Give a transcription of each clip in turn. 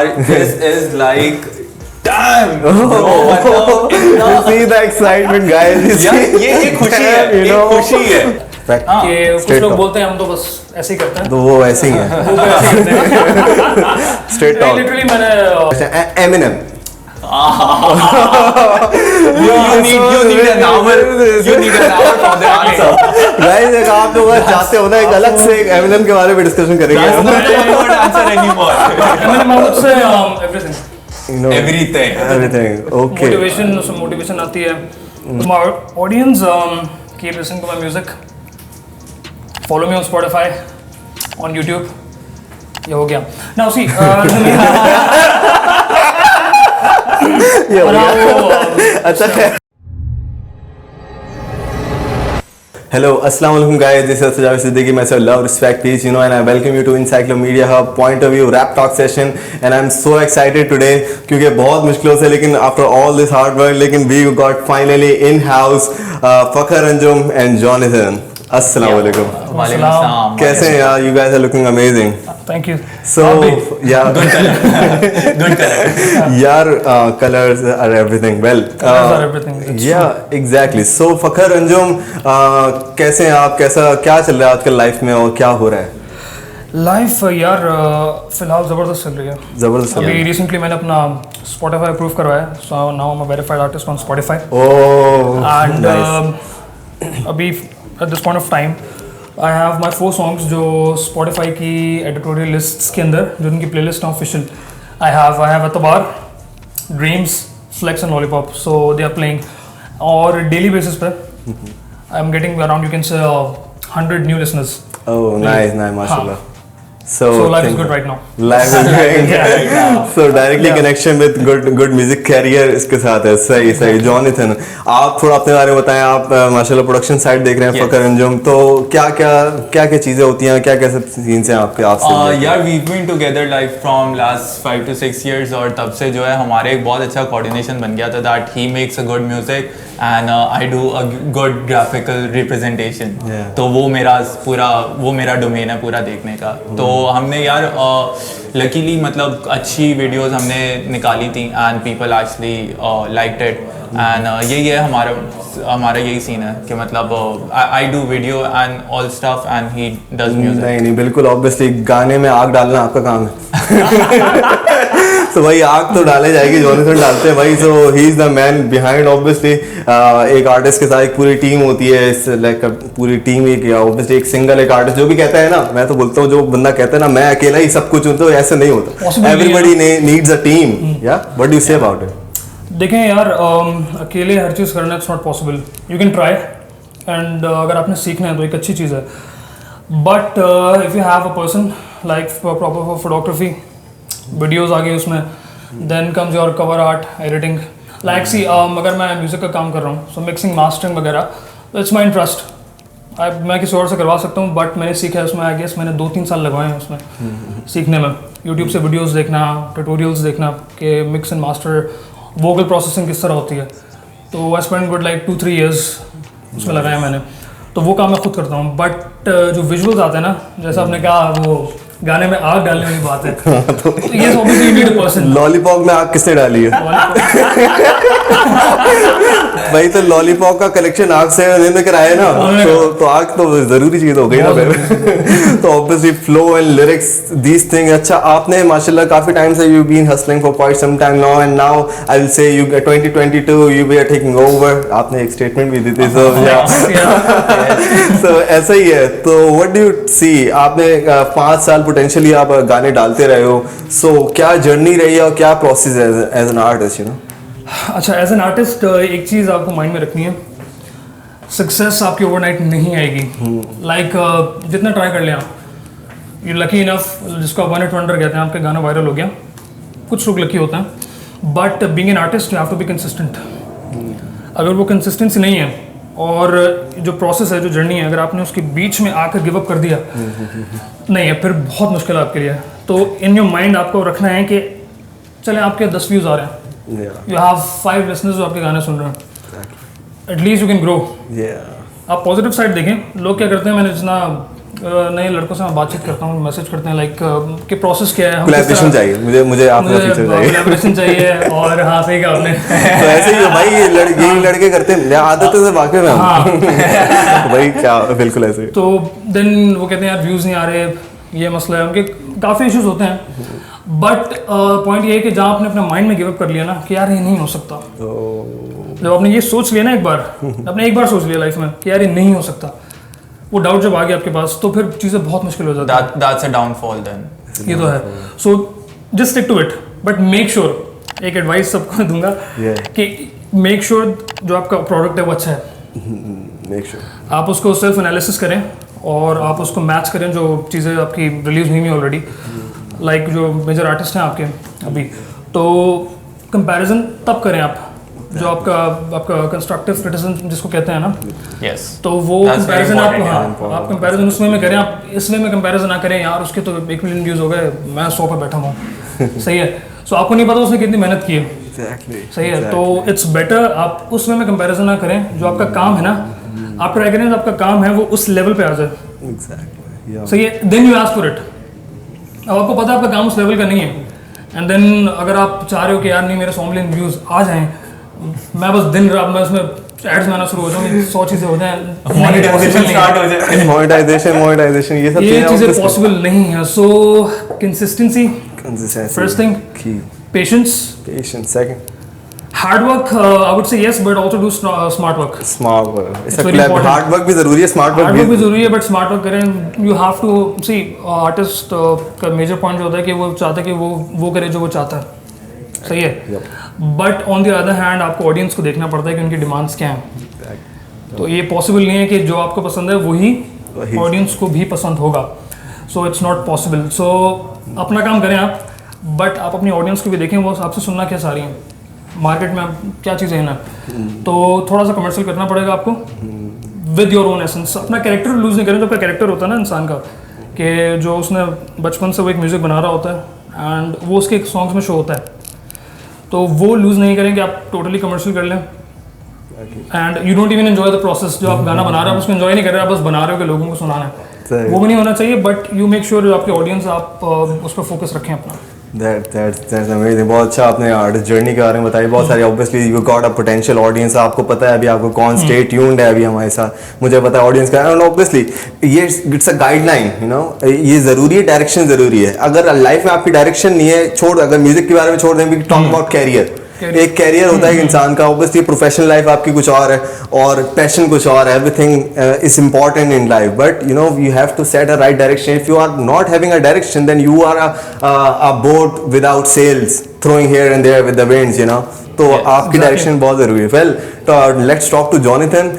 यार this is like damn bro, see the excitement guys, यार ये खुशी है, ये खुशी है कि कुछ लोग बोलते हैं हम तो बस ऐसे ही करते हैं, तो वो ऐसे ही है स्ट्रेट टॉक। लिटरली मैंने Eminem you need an hour for the answer guys, एक आप लोग अगर चाहते हो ना एक अलग से एक Eminem के बारे में डिस्कशन करेंगे। that's not one word answer anymore मैंने माउथ से एवरीथिंग everything okay, मोटिवेशन आती है। My audience, keep listening to my music, follow me on Spotify, on YouTube, ये हो गया। Now see, ये हो गया। अच्छा है। Hello, Assalamu alaikum guys, this is Sajjad Siddiqui, myself Love, Respect, Peace, and I welcome you to Encyclopedia Hub Point of View Rap Talk session, and I'm so excited today क्योंकि बहुत मुश्किलों से लेकिन after all this hard work लेकिन we got finally in house Fakhar Anjum and Jonathan. Assalamu alaikum. वालेकुम अस्सलाम। कैसे हैं यार? You guys are looking amazing. thank you. So yeah, good color यार colors are everything. Well, Colors are everything, that's yeah, exactly. So Fakhar Anjum, कैसे हैं आप? कैसा क्या चल रहा है आजकल लाइफ में और क्या हो रहा है? लाइफ यार फिलहाल ज़बरदस्त चल रही है। जबरदस्त। अभी रिसेंटली मैंने अपना Spotify अप्रूव करवाया, so now I'm a verified artist on Spotify. Oh, And nice. अभी at this point of time I have my 4 songs जो Spotify की editorial lists के अंदर, जो उनकी playlist है official, I have Atabar, Dreams, Flex and Lollipop, so they are playing और daily basis पे I'm getting around, you can say 100 new listeners. Oh, nice, mashallah. So life is good right now. Life is good. So directly connection with good music career इसके साथ है। सही। Jonathan, आप थोड़ा अपने बारे में बताएं। आप माशाल्लाह प्रोडक्शन साइड देख रहे हैं फखर अंजुम, तो क्या चीजें होती हैं, क्या सब सीन्स हैं आपके आपसे? यार we've been together like from last 5 to 6 years और तब से जो है हमारे एक बहुत अच्छा कोऑर्डिनेशन बन गया था that he makes a good music and I do a good graphical representation. तो वो मेरा डोमेन है पूरा देखने का। तो हमने यार लकीली मतलब अच्छी वीडियोस हमने निकाली थी and people actually liked it and यही है हमारा यही सीन है कि मतलब I do video and all stuff and he does music. नहीं बिल्कुल ऑब्वियसली गाने में आग डालना आपका काम है। तो भाई आग तो डाले जाएगी, जॉनथन डालते हैं भाई। So he is the man behind obviously. एक आर्टिस्ट के साथ एक पूरी टीम होती है, लाइक पूरी टीम ही ऑब्वियसली एक सिंगल एक आर्टिस्ट जो भी कहता है ना, मैं तो बोलता हूँ जो बंदा कहता है ना मैं अकेला ही सब कुछ हूँ, तो ऐसे नहीं होता। Everybody needs a team. या what do you say about it? देखें यार अकेले हर चीज़ करना it's not possible. You can try and अगर आपने सीखना है तो एक अच्छी चीज़ है, but if you have a person like proper for photography, videos आ गई उसमें, then comes your cover art, editing, like see अगर मैं म्यूज़िक का काम कर रहा हूँ सो मिक्सिंग मास्टरिंग वगैरह, इट्स माई इंटरेस्ट। मैं किसी और से करवा सकता हूँ बट मैंने सीखा है उसमें, आई गेस मैंने 2-3 साल लगवाए हैं उसमें सीखने में। यूट्यूब से वीडियोस देखना, ट्यूटोरियल्स देखना कि mix and master vocal processing किस तरह होती है, तो I spend good like 2-3 years उसमें लगाया मैंने। तो वो काम मैं खुद करता हूँ, बट जो विजुअल्स आते हैं ना, जैसा आपने कहा वो गाने में आग डालने वाली बात है, तो ये obviously you need a person. Lollipop में आग किसने डाली है? भाई तो लॉलीपॉप का कलेक्शन आग से लेकर आए ना, तो आग तो जरूरी चीज हो गई ना फिर। तो obviously flow and lyrics these thing. अच्छा, आपने माशाल्लाह काफी टाइम से you been hustling for quite some time now, and now I will say you 2022 you we are taking over. आपने एक स्टेटमेंट भी दी थी, सो ऐसा ही है। तो व्हाट डू यू सी? आपने 5 साल पोटेंशियली आप गाने डालते रहे हो, सो क्या जर्नी रही है और क्या प्रोसेस है as an artist, you know? अच्छा, एज एन आर्टिस्ट एक चीज़ आपको माइंड में रखनी है, सक्सेस आपकी ओवरनाइट नहीं आएगी। लाइक जितना ट्राई कर लें आप, यू लकी इनफ, जिसको वन हिट वंडर कहते हैं, आपका गाना वायरल हो गया, कुछ लोग लकी होते हैं, but being an artist you have to be consistent. अगर वो कंसिस्टेंसी नहीं है और जो प्रोसेस है, जो जर्नी है, अगर आपने उसके बीच में आकर गिव अप कर दिया नहीं है, फिर बहुत मुश्किल है आपके लिए। तो इन योर माइंड आपको रखना है कि चले आपके 10 व्यूज़ आ रहे हैं, यू हैव 5 लिसनर्स जो आपके गाने सुन रहे हैं, एटलीस्ट यू कैन ग्रो। आप पॉजिटिव साइड देखें, लोग क्या करते हैं, मैंने जितना नए लड़कों से मैं बातचीत करता हूँ, मैसेज करते हैं लाइक कि प्रोसेस क्या है, हम किस कोलैबोरेशन तरह- चाहिए मुझे आपका फीचर चाहिए। कोलैबोरेशन चाहिए और हाँ सही कहा आपने। तो ऐसे ही है भाई, यही लड़के करते हैं, आदतों से वाकिफ है हम। भाई क्या, बिल्कुल ऐसे ही। तो देन वो कहते हैं यार व्यूज़ नहीं आ रहे, ये मसला है, उनके काफ़ी इश्यूज होते हैं। बट पॉइंट ये है कि जहाँ आपने अपने माइंड में गिव अप कर लिया ना कि यार ये नहीं हो सकता, जब आपने ये सोच लिया ना एक बार, आपने एक बार सोच लिया लाइफ में कि यार ये नहीं हो सकता, वो डाउट जब आ गया आपके पास तो फिर चीज़ें बहुत मुश्किल हो जाती हैं। That's a downfall then. ये तो है। So just stick to it, but make sure, एक एडवाइस सबको दूंगा कि मेक श्योर जो आपका प्रोडक्ट है वो अच्छा है, मेक श्योर आप उसको सेल्फ एनालिसिस करें और आप उसको मैच करें जो चीज़ें आपकी रिलीज हुई हैं ऑलरेडी, लाइक जो मेजर आर्टिस्ट हैं आपके अभी, तो कंपैरिजन तब करें आप जो आपका कंस्ट्रक्टिव क्रिटिसिज्म जिसको कहते हैं ना, Yes. तो वो That's very कंपैरिजन आप, important, हाँ, आप कंपैरिजन उसमें में करें, आप इसमें में कंपैरिजन ना करें यार उसके तो 1 मिलियन व्यूज़ हो गए, मैं 100 पे बैठा हूँ। सही है, सो आपको नहीं पता उसने कितनी मेहनत की है। Exactly. सही है, तो इट्स बेटर आप उसमें में कंपैरिजन ना करें, जो आपका काम है ना आप ट्राई करें, आपका काम है वो उस लेवल पे आ जाए। Exactly. Yeah. सही है, then you ask for it. अब आपको पता है आपका काम उस लेवल का नहीं है, एंड देन अगर आप चाह रहे हो कि यार नहीं मेरे 100 मिलियन व्यूज़ आ जाएं, मैं बस दिन रात मैं उसमें एड्स बनाना शुरू हो जाऊँ, 100 चीज़ें हो जाएं, Monetization start हो जाए. Monetization ये सब ये चीज़ें obviously- पॉसिबल नहीं है। सो consistency Consistency. First thing, Key. Patience, Patience. Second. Hard work, I would से yes but also do smart work. Smart work. It's a very collab. important. Hard work भी जरूरी है, smart work हार्ड वर्क भी भी जरूरी है but smart work करें। You have to see, artist का मेजर पॉइंट जो होता है कि वो चाहता है कि वो करे जो वो चाहता है, सही है, but on the other hand आपको ऑडियंस को देखना पड़ता है कि उनकी डिमांड्स क्या हैं। तो ये पॉसिबल नहीं है कि जो आपको पसंद है वही ऑडियंस को भी पसंद होगा, सो इट्स नॉट पॉसिबल। सो अपना काम करें आप, बट आप अपनी ऑडियंस को भी देखें, वो आपसे सुनना क्या चाह रही हैं, मार्केट में क्या चीज़ें हैं ना, तो थोड़ा सा कमर्शियल करना पड़ेगा आपको विद योर ओन एसेंस। अपना कैरेक्टर लूज नहीं करें, जो आपका कैरेक्टर होता है ना इंसान का, कि जो उसने बचपन से वो एक म्यूज़िक बना रहा होता है एंड वो उसके सॉन्ग्स में शो होता है, तो वो लूज़ नहीं करें कि आप टोटली कमर्शियल कर लें and you don't even enjoy the process. जो आप गाना बना रहे हो आप उसको एंजॉय नहीं कर रहे, आप बस बना रहे हो कि लोगों को सुनाना है, वो भी नहीं होना चाहिए। बट यू मेक श्योर जो आपकी ऑडियंस आप उस पर फोकस रखें अपना। That's amazing. बहुत अच्छा आपने आर्टिस्ट जर्नी के बारे में बताई, बहुत सारी obviously you got a potential audience, आपको पता है अभी आपको कौन स्टे ट्यून्ड है अभी हमारे साथ, मुझे पता है ऑडियंस का, एंड ऑब्वियसली ये it's a guideline, you know, ये जरूरी है, डायरेक्शन जरूरी है। अगर लाइफ में आपकी डायरेक्शन नहीं है, छोड़, अगर म्यूजिक के बारे में छोड़ दें, वी टॉक अबाउट कैरियर, एक कैरियर होता है एक इंसान का, ऑब्वियसली प्रोफेशनल लाइफ आपकी कुछ और है और पैशन कुछ और है, everything is important in life, but you know you have to set a right direction. If you are not having a direction then you are a boat without sails throwing here and there with the winds, you know, तो आपकी direction बहुत जरूरी है। Well, तो let's talk to Jonathan.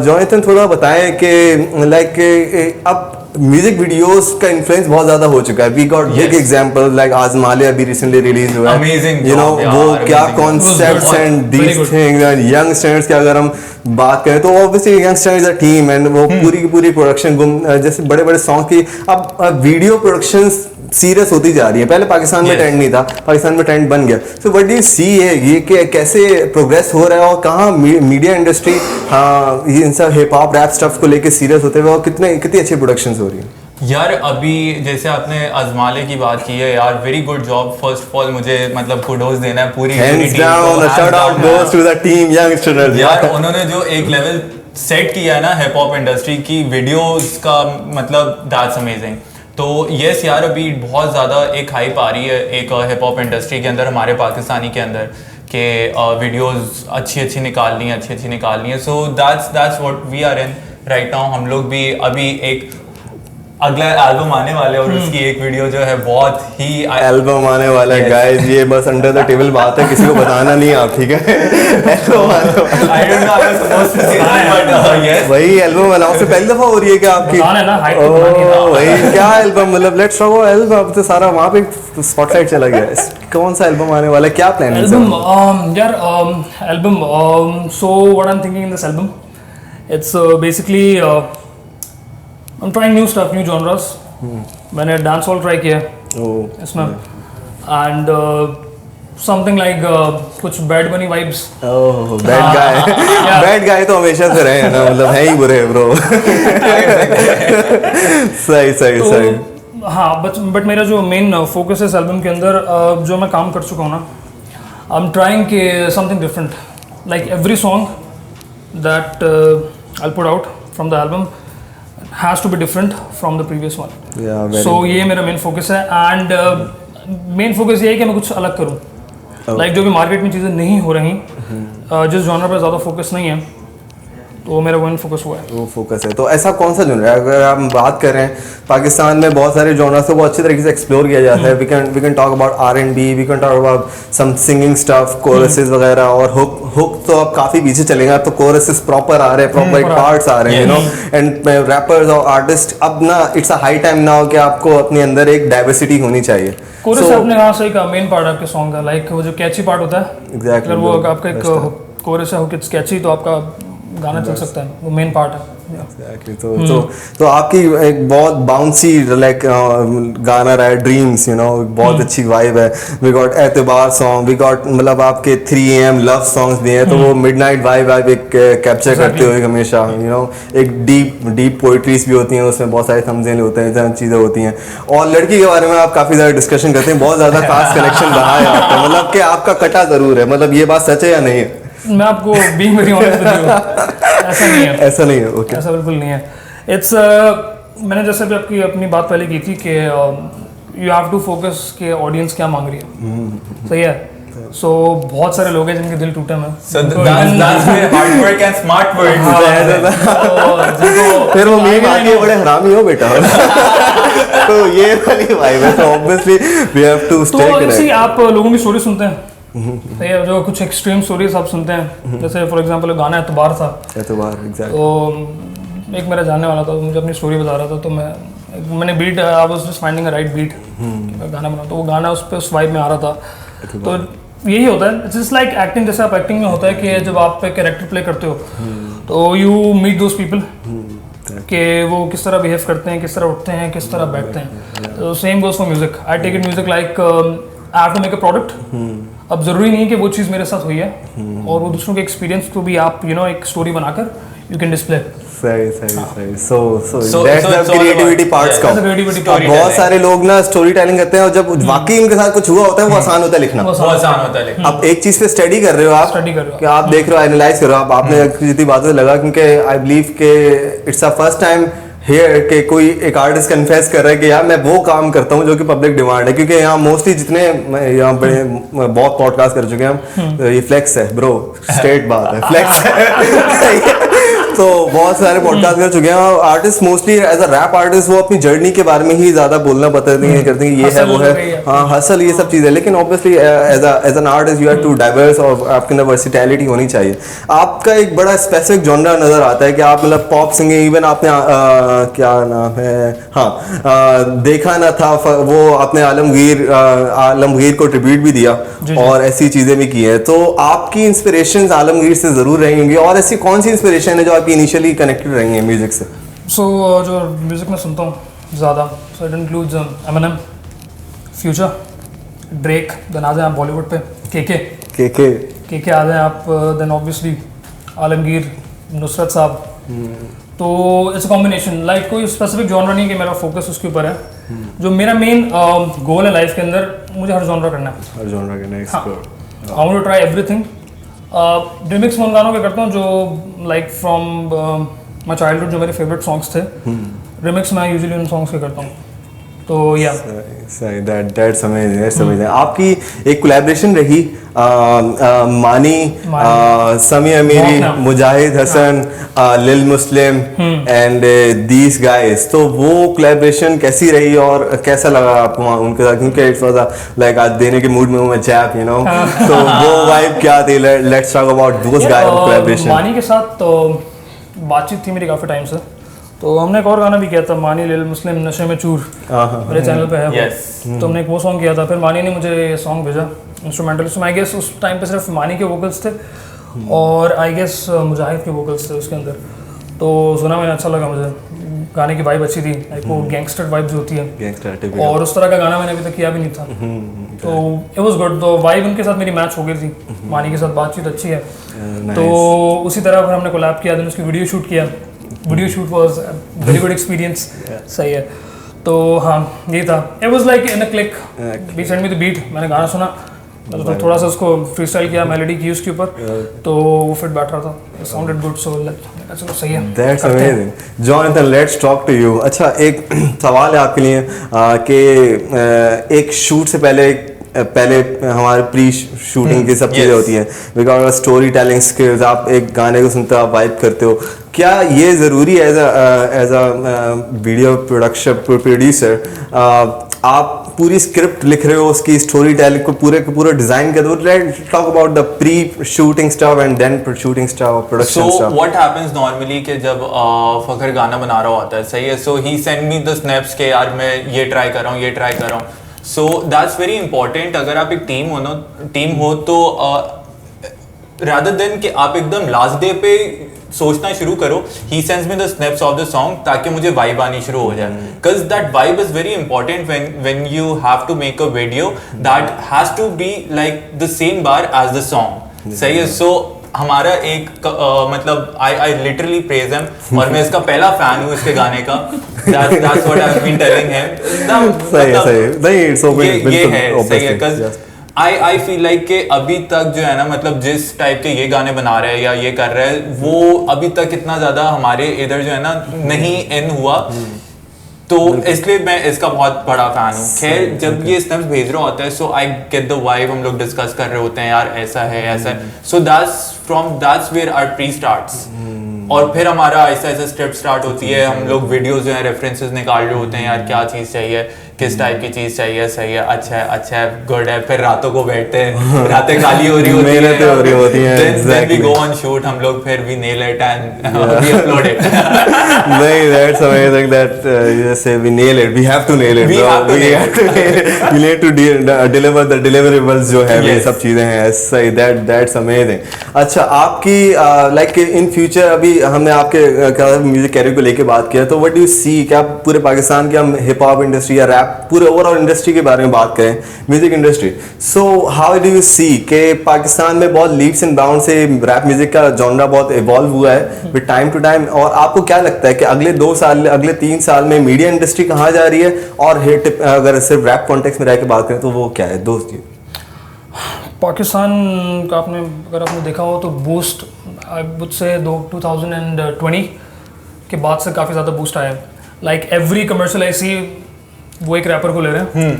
Jonathan थोड़ा बताएं कि like अब म्यूजिक वीडियोस का इन्फ्लुएंस बहुत ज्यादा हो चुका है, we got big example like Azmaale अभी रिसेंटली रिलीज हुआ है, Amazing यू नो, job, यार, वो क्या amazing. Concepts and Very these good. Things and youngsters की अगर हम बात करें तो obviously youngsters is a team and वो पूरी की पूरी प्रोडक्शन जैसे बड़े बड़े सॉन्ग की अब वीडियो प्रोडक्शंस सीरियस होती जा रही है। पहले पाकिस्तान में Yes. ट्रेंड नहीं था, पाकिस्तान में ट्रेंड बन गया। सो व्हाट डू यू सी है ये कि कैसे प्रोग्रेस हो रहा है और कहाँ मीडिया इंडस्ट्री ये इन सब हिप हॉप रैप स्टफ को लेके सीरियस होते हुए और कितनी अच्छी प्रोडक्शंस हो रही हैं? यार अभी जैसे आपने अजमाले की बात की है यार, very good job. First of all मुझे मतलब कुडोस देना है पूरी Hands down, a shout out goes to the team youngsters. यार उन्होंने जो एक लेवल सेट किया है ना हिप हॉप इंडस्ट्री की वीडियोस का, मतलब दैट्स अमेजिंग। तो यस यार अभी बहुत ज़्यादा एक हाइप आ रही है एक हिप हॉप इंडस्ट्री के अंदर, हमारे पाकिस्तानी के अंदर, के वीडियोस अच्छी निकालनी है। So that's what we are in right now. हम लोग भी अभी एक अगला एल्बम आने वाले और उसकी एक वीडियो जो है बहुत ही एल्बम आने वाला है गाइस, ये बस अंडर द टेबल बात है, किसी को बताना नहीं आप, ठीक है? एल्बम आने वाला I don't know I was supposed to say that, but yes. वही एल्बम अनाउंस पहली दफा हो रही है क्या आपकी? बताना है ना, hype तो बनानी है ना। वही क्या एल्बम, मतलब लेट्स टॉक अबाउट एल्बम। अब तो सारा वहां पे स्पॉटलाइट चला गया है। कौन सा एल्बम आने वाला है, क्या प्लान है? Album so what I'm thinking in this album, it's basically I'm trying new stuff, new genres. मैंने डांस हॉल ट्राई किया इसमें, एंड समथिंग लाइक कुछ बैड बनी वाइब्स. ओह बैड गाय तो हमेशा से रहे हैं ना, मतलब है ही बुरे ब्रो. सही सही तो सही. हाँ, बट मेरा जो मेन फोकस है इस एल्बम के अंदर, जो मैं काम कर चुका हूँ ना, आई एम ट्राइंग के something different. Like every song that I put out from the album has to be different from the previous one. So ये मेरा मेन फोकस है. एंड मेन फोकस ये है कि मैं कुछ अलग करूँ. लाइक जो भी मार्केट में चीज़ें नहीं हो रही, जिस जॉनर पर ज़्यादा फोकस नहीं है, तो मेरा वो फोकस हुआ है. वो फोकस है. तो ऐसा कौन सा जॉनर है, अगर हम बात कर रहे हैं पाकिस्तान में बहुत सारे जॉनर्स को अच्छी तरीके से एक्सप्लोर किया जाता है. We can talk about R&B, we can talk about some singing stuff, choruses वगैरह, और हुक तो अब काफ़ी पीछे चलेंगे. अब तो कोरसेस प्रॉपर आ रहे हैं, प्रॉपर पार्ट्स आ रहे हैं, यू नो. एंड रैपर्स और आर्टिस्ट, अब ना it's a high time now कि आपको अपने अंदर एक डाइवर्सिटी होनी चाहिए. कोरस आपने कहा सही कहा, मेन पार्ट आपके सॉन्ग का, लाइक वो जो कैची पार्ट होता है. एग्जैक्टली. अगर वो आपका एक कोरस है, हुक इट्स कैची, तो आपका गाना चल सकता है. वो मेन पार्ट है. Exactly. तो आपकी एक बहुत बाउंसी लाइक गाना रहा है ड्रीम्स, यू नो, बहुत अच्छी वाइब है. वी गॉट एतबार सॉन्ग, वी गॉट मतलब आपके 3 AM लव सॉन्ग्स भी हैं. तो वो मिडनाइट वाइब आप एक कैप्चर करते हो हमेशा, यू नो. एक डीप पोइट्रीज भी होती हैं उसमें, बहुत सारे थम्सनेल होते हैं, चीज़ें होती हैं. और लड़की के बारे में आप काफ़ी ज़्यादा डिस्कशन करते हैं, बहुत ज़्यादा खास कनेक्शन रहा है आपका, मतलब कि आपका कटा ज़रूर है. मतलब ये बात सच है या नहीं है? मैं आपको being very honest with you, ऐसा नहीं है. ऐसा नहीं है. ओके. ऐसा बिल्कुल नहीं है. इट्स मैंने जैसे भी आपकी अपनी बात पहले की थी कि यू हैव टू फोकस कि ऑडियंस क्या मांग रही है. सही है. सो बहुत सारे लोग हैं जिनके दिल टूटे हैं. So that's where hard work and smart work. फिर वो मीम आती है, बड़े हरामी हो बेटा. तो ये वाली वाइब है. तो obviously we have to stay connected. तो आप लोगों की स्टोरी सुनते हैं, सही है, जो कुछ एक्सट्रीम स्टोरीज आप सुनते हैं. जैसे फॉर एग्जांपल गाना एतबार था. एतबार, एग्जैक्टली. तो एक मेरा जानने वाला था, मुझे अपनी स्टोरी बता रहा था. तो मैंने beat, I was just finding a right beat, गाना बना. तो वो गाना उस वाइब में आ रहा था. तो यही होता है. It's just like acting. जैसे आप एक्टिंग में होता है कि जब आप कैरेक्टर प्ले करते हो, तो यू मीट दोज पीपल कि वो किस तरह बिहेव करते हैं, किस तरह उठते हैं, किस तरह बैठते हैं. तो same goes for music. I take it music like I have to make a product. अब जरूरी नहीं है कि वो चीज़ मेरे साथ हुई है, और वो दूसरों के एक्सपीरियंस को भी आप एक स्टोरी बनाकर यू कैन डिस्प्ले. सही. So that's the creativity parts का. बहुत सारे लोग ना स्टोरी टेलिंग करते हैं, और जब वाकई उनके साथ कुछ हुआ होता है, वो आसान होता है लिखना. अब एक चीज पे स्टडी कर रहे हो आप, कि आप देख रहे हो, एनालाइज कर रहे हो. आपने जितनी बातों से लगा, क्योंकि आई बिलीव के it's a first time here के कोई एक आर्टिस्ट कन्फेस कर रहा है कि यार मैं वो काम करता हूँ जो कि पब्लिक डिमांड है. क्योंकि यहाँ मोस्टली जितने यहाँ बड़े बहुत पॉडकास्ट कर चुके हैं हम, ये फ्लेक्स है ब्रो, स्ट्रेट बात है, फ्लेक्स है. तो बहुत सारे पॉडकास्ट कर चुके हैं, और artist mostly as a rap artist वो अपनी जर्नी के बारे में ही ज्यादा बोलना पसंद करते हैं, ये है वो है, हाँ हसल, ये सब चीजें. लेकिन obviously as an artist you have to diverse, और आपके अंदर वर्सिटैलिटी होनी चाहिए. आपका एक बड़ा स्पेसिफिक जॉनर नजर आता है कि आप मतलब पॉप सिंगिंग, इवन आपने क्या नाम है, हाँ देखा ना था वो, आपने आलमगीर को ट्रिब्यूट भी दिया, और ऐसी चीजें भी की है. तो आपकी इंस्पिरेशंस आलमगीर से जरूर रही होंगी, और ऐसी कौन सी इंस्पिरेशन है जो आपकी इनिशियली कनेक्टेड रही है म्यूजिक से? सो जो म्यूजिक में सुनता हूँ ज़्यादा, so it includes Eminem, Future, Drake. Then आ जाए आप बॉलीवुड पे, के आ जाए आप. देन ऑब्वियसली आलमगीर, नुसरत साहब. तो इट्स अ कॉम्बिनेशन. लाइक कोई स्पेसिफिक जॉनर नहीं कि मेरा फोकस उसके ऊपर है. जो मेरा मेन गोल है लाइफ के अंदर, मुझे हर जॉनर करना है. हर जॉनर करना है. I want to try everything. Remix उन गानों के करता हूँ जो लाइक फ्रॉम माई चाइल्डहुड, जो मेरे फेवरेट सॉन्ग्स थे, रिमिक्स मैं यूजुअली उन सॉन्ग्स के करता हूँ. तो या सही. That's amazing. आपकी एक कोलैबोरेशन रही मानी, समी अमीरी, मुजाहिद हसन, लिल मुस्लिम एंड दीस गाइस. तो वो कोलैबोरेशन कैसी रही और कैसा लगा आपको उनके साथ? क्योंकि इट्स वाज लाइक आज देने के मूड में हूं मैं, चैप, यू नो. तो वो वाइब क्या थी? Let's talk about those guys collaboration. मानी के साथ तो बातचीत थी मेरी काफ़ी टाइम से. तो हमने एक और गाना भी किया था, मानी लिल मुस्लिम नशे में चूर, मेरे चैनल पे है वो. तो हमने एक वो सॉन्ग किया था. फिर मानी ने मुझे ये सॉन्ग भेजा इंस्ट्रूमेंटल. आई गेस उस टाइम पे सिर्फ मानी के वोकल्स थे, और आई गेस मुजाहिद के वोकल्स थे उसके अंदर. तो सुना मैंने, अच्छा लगा मुझे. गाने की वाइब अच्छी थी, लाइक वो गैंगस्टर वाइब जो होती है, गैंगस्टर और उस तरह का गाना मैंने अभी तक किया भी नहीं था। तो इट वाज गुड, तो वाइब उनके साथ मेरी मैच हो गई थी, मानी के साथ बातचीत अच्छी है। तो उसी तरह फिर हमने कोलैब किया, देन उसकी वीडियो शूट किया, video shoot was very good experience. सही है, तो हाँ ये था, it was like in a click, we send me the beat, मैंने गाना सुना तो थोड़ा सा उसको फ्रीस्टाइल किया, मेलोडी की उसके ऊपर, तो वो फिट बैठ रहा था, साउंडेड गुड, सो चलो सही है। That's amazing. Jonathan, let's talk to you. अच्छा, एक सवाल है आपके लिए कि एक शूट से पहले हमारे प्री शूटिंग की सब चीज़ें होती हैं, बिकॉज स्टोरी टेलिंग स्किल्स, आप एक गाने को सुनते हो, आप वाइब करते हो, क्या ये ज़रूरी है एज अ वीडियो प्रोड्यूसर आप पूरी स्क्रिप्ट लिख रहे हो, उसकी स्टोरी टेलिंग को पूरा डिजाइन कर दो? Let's talk about the pre shooting stuff and then shooting stuff, production stuff. So what happens normally कि जब फखर गाना बना रहा होता है, सही है, सो ही सेंड मी द स्नैप्स के यार मैं ये ट्राई कर रहा हूँ, ये ट्राई कर रहा हूँ। So that's very important. अगर आप एक टीम हो तो रादर देन कि आप एकदम लास्ट डे पे सोचना शुरू करो, he sends me the snaps of the song ताकि मुझे वाइब आनी शुरू हो जाए, because that vibe is very important when you have to make a video that has to be like the same bar as the song. सही है, सो हमारा एक मतलब आई लिटरली प्रेज हिम, और मैं इसका पहला फैन हूँ इसके गाने का। That's what I've been telling him। सही है, नहीं इट्स ओके, ये है सही है, बिकॉज आई फील लाइक कि अभी तक जो है ना, मतलब जिस टाइप के ये गाने बना रहे हैं या ये कर रहे हैं, वो अभी तक इतना ज्यादा हमारे इधर जो है ना नहीं इन हुआ, तो इसलिए मैं इसका बहुत बड़ा फैन हूँ। खैर, जब ये स्नैप्स भेज रहा होता है, so I get the vibe, हम लोग डिस्कस कर रहे होते हैं यार ऐसा है ऐसा है, so that's where our pre starts, और फिर हमारा ऐसा ऐसा स्टेप स्टार्ट होती है, हम लोग वीडियोस जो है रेफरेंसेस निकाल रहे होते हैं, यार क्या चीज़ चाहिए, किस टाइप की चीज़ चाहिए, सही है, अच्छा है, गुड है, फिर रातों को बैठते हैं, रातें खाली हो रही होती हैं, मेहनतें हो रही होती हैं, then we go on shoot, हम लोग फिर we nail it and we upload it। नहीं, that's amazing that you just say we nail it, we have to nail it, we need to deliver the deliverables जो है, ये सब चीज़ें हैं, सही, that's amazing। अच्छा, आपकी like in future, अभी हमने आपके म्यूजिक कैरियर को लेके बात किया, तो what do you see, क्या पूरे पाकिस्तान की हम हिप हॉप इंडस्ट्री या रैप पूरे ओवरऑल इंडस्ट्री के बारे में बात करें, music industry, so how do you see कि पाकिस्तान में बहुत लीप्स एंड बाउंड से रैप म्यूजिक का जॉनरा बहुत इवॉल्व हुआ है विद टाइम टू टाइम, और आपको क्या लगता है कि अगले 2 साल, अगले 3 साल में मीडिया इंडस्ट्री कहाँ जा रही है, और हिट अगर सिर्फ रैप कॉन्टेक्स्ट में रह के बात करें तो वो क्या है? दोस्त जी, पाकिस्तान का अगर आपने देखा हो तो बूस्ट आई वुड से 2020 के बाद से काफ़ी ज़्यादा बूस्ट आया है। लाइक एवरी कमर्शियल आई सी वो एक रैपर को ले रहे हैं,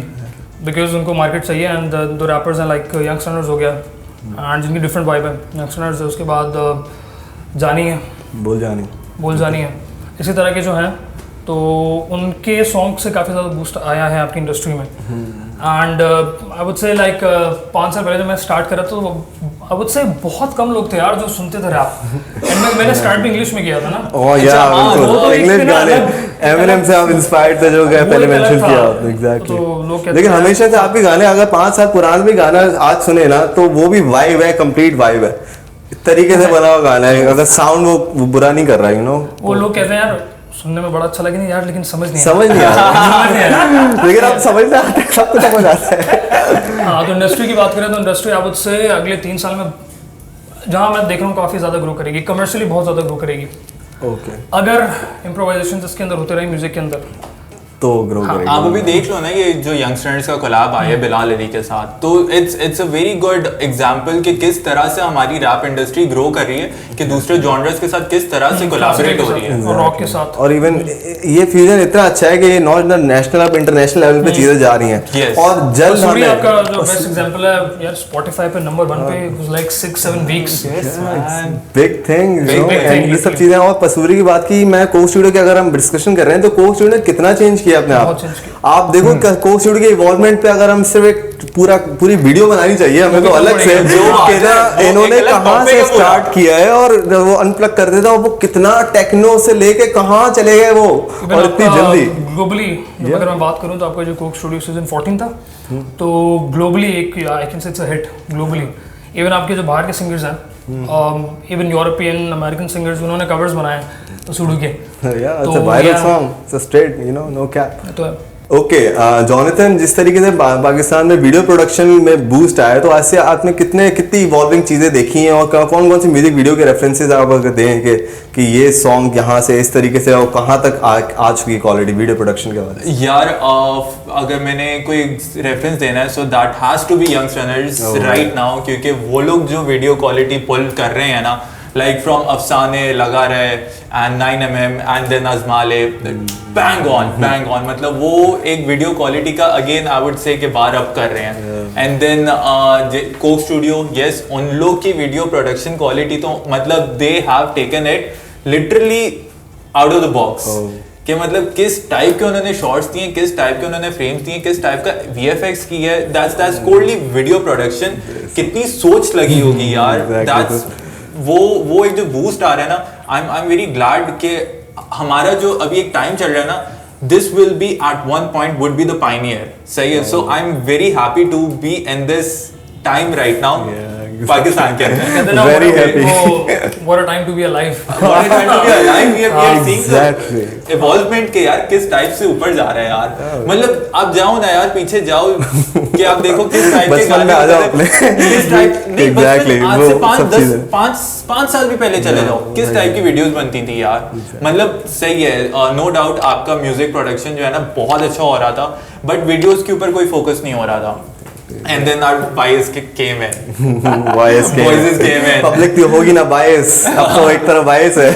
बिकॉज उनको मार्केट चाहिए, एंड दो रैपर्स हैं लाइक यंगस्टर्स हो गया, एंड जिनकी डिफरेंट वाइब है, यंगस्टर्स है, उसके बाद जानी है, बोल जानी है, इसी तरह के जो हैं, तो उनके सॉन्ग से काफ़ी ज़्यादा बूस्ट आया है आपकी इंडस्ट्री में। एंड आई वुड से लाइक 5 साल पहले जब मैं स्टार्ट करा तो आई वुड से बहुत कम लोग थे यार जो सुनते थे रैप, एंड मैंने स्टार्ट भी इंग्लिश में किया था ना। ओह या, बिल्कुल इंग्लिश गाने, एमिनेम से आप इंस्पायर्ड थे, जो पहले मेंशन किया आपने, एग्जैक्टली। तो लेकिन हमेशा से आपके गाने, अगर 5 साल पुराना भी गाना आज सुने ना, तो वो भी वाइब है, कंप्लीट वाइब है, इस तरीके से बना हुआ गाना है, अगर साउंड वो बुरा नहीं कर रहा, यू नो। वो लोग कहते हैं यार सुनने में बड़ा अच्छा लगे नहीं यार, लेकिन समझ नहीं आ रहा लेकिन आप समझते आते हैं, सब कुछ समझ आता है। हाँ, तो इंडस्ट्री की बात करें तो इंडस्ट्री आई वुड से अगले 3 साल में जहाँ मैं देख रहा हूँ काफ़ी ज़्यादा ग्रो करेगी, कमर्शियली बहुत ज़्यादा ग्रो करेगी। ओके, अगर इम्प्रोवाइजेशन इसके अंदर होते रहे म्यूजिक के अंदर तो ग्रो करेगी। आप अभी देख लो ना, ये जो यंगस्टर्स का कोलैब आया है बिलाल अली के साथ, तो it's a very good example कि किस तरह से हमारी रैप इंडस्ट्री ग्रो कर रही है, कि दूसरे जॉनर्स के साथ किस तरह से कोलैबोरेट हो रही है, और रॉक के साथ। और इवन ये फ्यूजन इतना अच्छा है कि ये नॉट नेशनल, अब इंटरनेशनल लेवल पे चीजें जा रही हैं, और जल्द हमें आपका जो बेस्ट एग्जांपल है यार, स्पॉटिफाई पे नंबर 1 पे was like 6-7 weeks, big thing, and ये सब चीजें। और पसूरी की बात की, मैं को स्टूडियो की अगर हम डिस्कशन कर रहे हैं, तो को स्टूडियो ने कितना चेंज किया अपने आप। आप देखो को स्टूडियो के इवॉल्वमेंट पे अगर हम सिर्फ एक पूरी वीडियो बनानी चाहिए हमें, तो अलग से इन्होंने कहाँ से स्टार्ट किया है, और वो अनप्लग करते थे, और वो कितना टेक्नो से लेके कहाँ चले गए वो, और इतनी जल्दी ग्लोबली अगर मैं बात करूँ तो आपका जो कोक स्टूडियो सीजन 14 था, तो ग्लोबली एक I can say it's a hit globally. Even आपके जो बाहर के सिंगर्स हैं, इवन यूरोपियन अमेरिकन सिंगर्स, उन्होंने कवर्स बनाए, सुडू के। Yeah, it's तो a viral yeah, song. It's a straight, you know, no cap. तो ओके जॉनथन, जिस तरीके से पाकिस्तान में वीडियो प्रोडक्शन में बूस्ट आया, तो आज से आपने कितनी इवॉल्विंग चीज़ें देखी हैं, और कौन कौन सी म्यूजिक वीडियो के रेफरेंसेस आप अगर दें कि ये सॉन्ग यहाँ से इस तरीके से, और कहाँ तक आ चुकी है क्वालिटी वीडियो प्रोडक्शन के हवाले से? यार अगर मैंने कोई रेफरेंस देना है, so that has to be young runners right now, क्योंकि वो लोग जो वीडियो क्वालिटी पुल कर रहे हैं ना, लाइक फ्रॉम अफसाने, लगा रहे and 9mm and then Azmaale, bang on, मतलब वो एक वीडियो क्वालिटी का अगेन आई वुड से कि बार अप कर रहे हैं। And then Coke Studio, yes, उन लोग की वीडियो प्रोडक्शन क्वालिटी तो मतलब they have taken it literally out of the box, कि मतलब किस टाइप के उन्होंने शॉट्स दिए, किस टाइप के उन्होंने फ्रेम्स दिए, किस टाइप का VFX की है, दैट्स कोल्डली वीडियो प्रोडक्शन। कितनी सोच लगी होगी यार, दैट्स वो एक जो बूस्ट आ रहा है ना, आई एम वेरी ग्लैड कि हमारा जो अभी एक टाइम चल रहा है ना, this will be at one point would be the pioneer, सही है। So I am very happy to be in this time right now Pakistan के अंदर। Very happy. What a time to be alive. What a time to be alive. We are seeing Exactly. the evolvement के यार किस type से ऊपर जा रहा है यार, मतलब आप जाओ ना यार, पीछे जाओ कि आप देखो किस टाइप के बचपन में आ जाओ अपने। किस टाइप नहीं, Exactly, आज वो से सब चीज़ें। 5 साल भी पहले चले जाओ, किस टाइप की वीडियोस बनती थी यार, मतलब सही है। नो डाउट आपका म्यूजिक प्रोडक्शन जो है ना बहुत अच्छा हो रहा था, बट वीडियोस के ऊपर कोई फोकस नहीं हो रहा था। And then our bias came in. Bias came in. Public तो होगी ना bias, अब तो एक तरह bias है।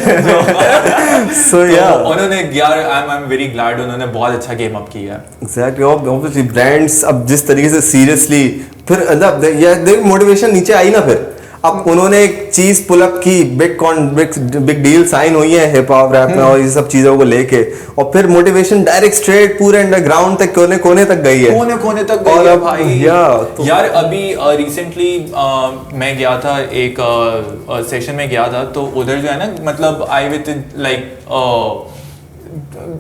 So yeah. उन्होंने यार I'm very glad उन्होंने बहुत अच्छा गेम अप किया। Exactly. Obviously brands अब जिस तरीके से seriously फिर देख मोटिवेशन नीचे आई ना, फिर अब उन्होंने एक चीज पुल अप की, बिग डील साइन हुई है हिप हॉप रैप में और ये सब चीजों को लेके, और फिर मोटिवेशन डायरेक्ट स्ट्रेट पूरे अंडरग्राउंड तक, कोने तक गई है, कोने तक गई है भाई। यार अभी रिसेंटली मैं गया था एक सेशन में गया था, तो उधर जो है ना, मतलब आई विद लाइक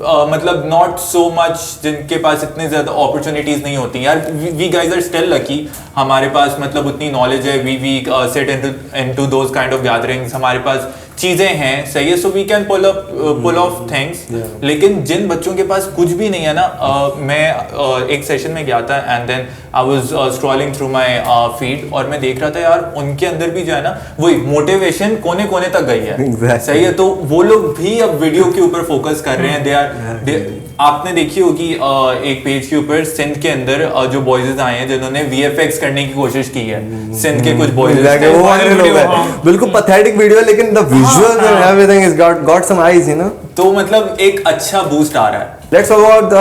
मतलब नॉट सो मच जिनके पास इतने ज्यादा अपॉर्चुनिटीज नहीं होती यार, we guys are still lucky, हमारे पास मतलब उतनी नॉलेज है, we set into those kind of gatherings, हमारे पास चीजें हैं, सही है, so we can pull off things. लेकिन जिन बच्चों के पास कुछ भी नहीं है ना, मैं एक सेशन में गया था and then I was scrolling through my feed, और मैं देख रहा था यार उनके अंदर भी जो है ना वही मोटिवेशन कोने तक गई है, सही है। तो वो लोग भी अब वीडियो के ऊपर फोकस कर रहे हैं। आपने देखी होगी एक पेज के ऊपर सिंध के अंदर जो बॉयज आए हैं जिन्होंने VFX करने की कोशिश की है, सिंध के कुछ बॉयज, बिल्कुल पैथेटिक वीडियो, लेकिन the visuals and everything is got some eyes, you know, तो मतलब एक अच्छा बूस्ट आ रहा है। लेट्स टॉक अबाउट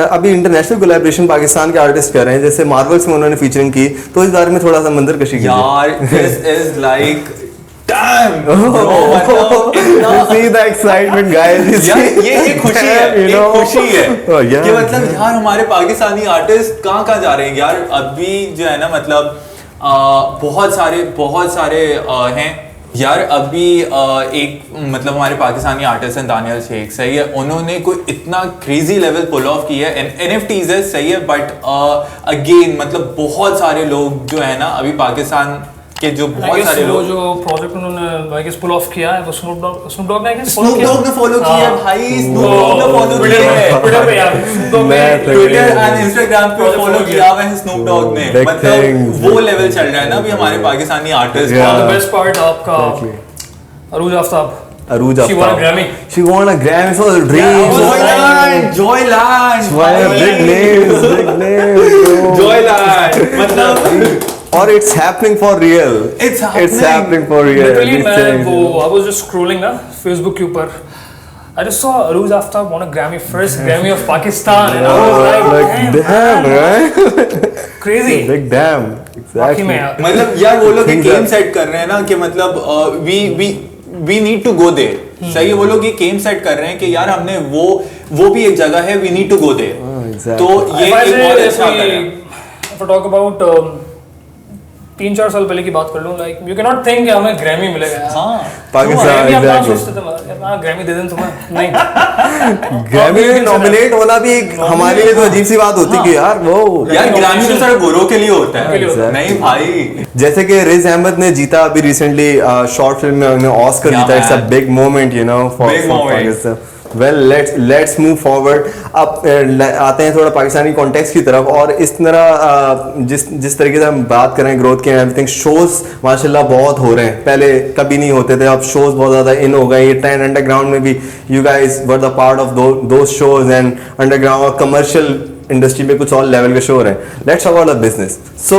अभी इंटरनेशनल कोलैबोरेशन पाकिस्तान के आर्टिस्ट कर रहे हैं, जैसे मार्वल्स में उन्होंने फीचरिंग की, तो इस बारे में थोड़ा सा मंजर कशी कीजिए यार। This is like damn, you see the excitement guys, ये एक खुशी है, एक खुशी है कि मतलब यार हमारे पाकिस्तानी आर्टिस्ट कहाँ जा रहे हैं यार। अभी जो है ना मतलब बहुत सारे हैं यार। अभी एक मतलब हमारे पाकिस्तानी आर्टिस्ट हैं दानियल शेख, सही है, उन्होंने कोई इतना क्रेजी लेवल पुल ऑफ किया है। NFTs है, सही है, बट अगेन मतलब बहुत सारे लोग जो है ना अभी पाकिस्तान के जो बहुत सारे लोग जो प्रोजेक्ट उन्होंने आई गेस पुल ऑफ किया है वो स्नूप डॉग ने फॉलो किया है भाई, स्नूप डॉग ने फॉलो किया है ट्विटर पे यार, ट्विटर एंड इंस्टाग्राम पे फॉलो किया हुआ है स्नूप डॉग ने, मतलब वो लेवल चल रहा है ना अभी हमारे पाकिस्तानी आर्टिस्ट का। द बेस्ट पार्ट आपका अरूज Aftab, she won a Grammy for the dreams. Joyland big names Joyland मतलब और it's happening for real. It's happening for real. Literally I was just scrolling ना Facebook के ऊपर, I just saw Arooj Aftab won a Grammy, first Grammy of Pakistan, and I was like damn, right? Crazy. Big damn. Exactly. मतलब यार वो लोग एक game set कर रहे हैं ना कि मतलब we need to go there, सही है, वो लोग ये गेम सेट कर रहे हैं कि यार हमने वो भी एक जगह है, we need to go there. तो ये एक बहुत अच्छा है। If I talk about 3-4 साल पहले की बात कर लूँ, like you can not think कि हमें ग्रैमी मिलेगा। हाँ पाकिस्तान ग्रैमी सोचते थे ग्रैमी दे दें तुम्हें, नहीं। ग्रैमी में नॉमिनेट होना भी एक हमारे लिए तो अजीब सी बात होती कि यार वो यार ग्रैमी तो सिर्फ गोरों के लिए होता है, नहीं भाई। जैसे कि रिज अहमद ने जीता अभी रिसेंटली शॉर्ट फिल्म में, उन्होंने ऑस्कर जीता। It's a big moment you know for Pakistan. Well let's move forward. अब आते हैं थोड़ा पाकिस्तानी कॉन्टेक्स्ट की तरफ, और इस तरह जिस तरीके से हम बात करें ग्रोथ के, एवरीथिंग शोज माशाल्लाह बहुत हो रहे हैं, पहले कभी नहीं होते थे, अब शोज बहुत ज़्यादा इन हो गए। ये ट्रेंड अंडरग्राउंड में भी you guys were the part of those shows, and underground और कमर्शियल इंडस्ट्री में कुछ और लेवल के शो हो रहे हैं। Let's talk about the business. So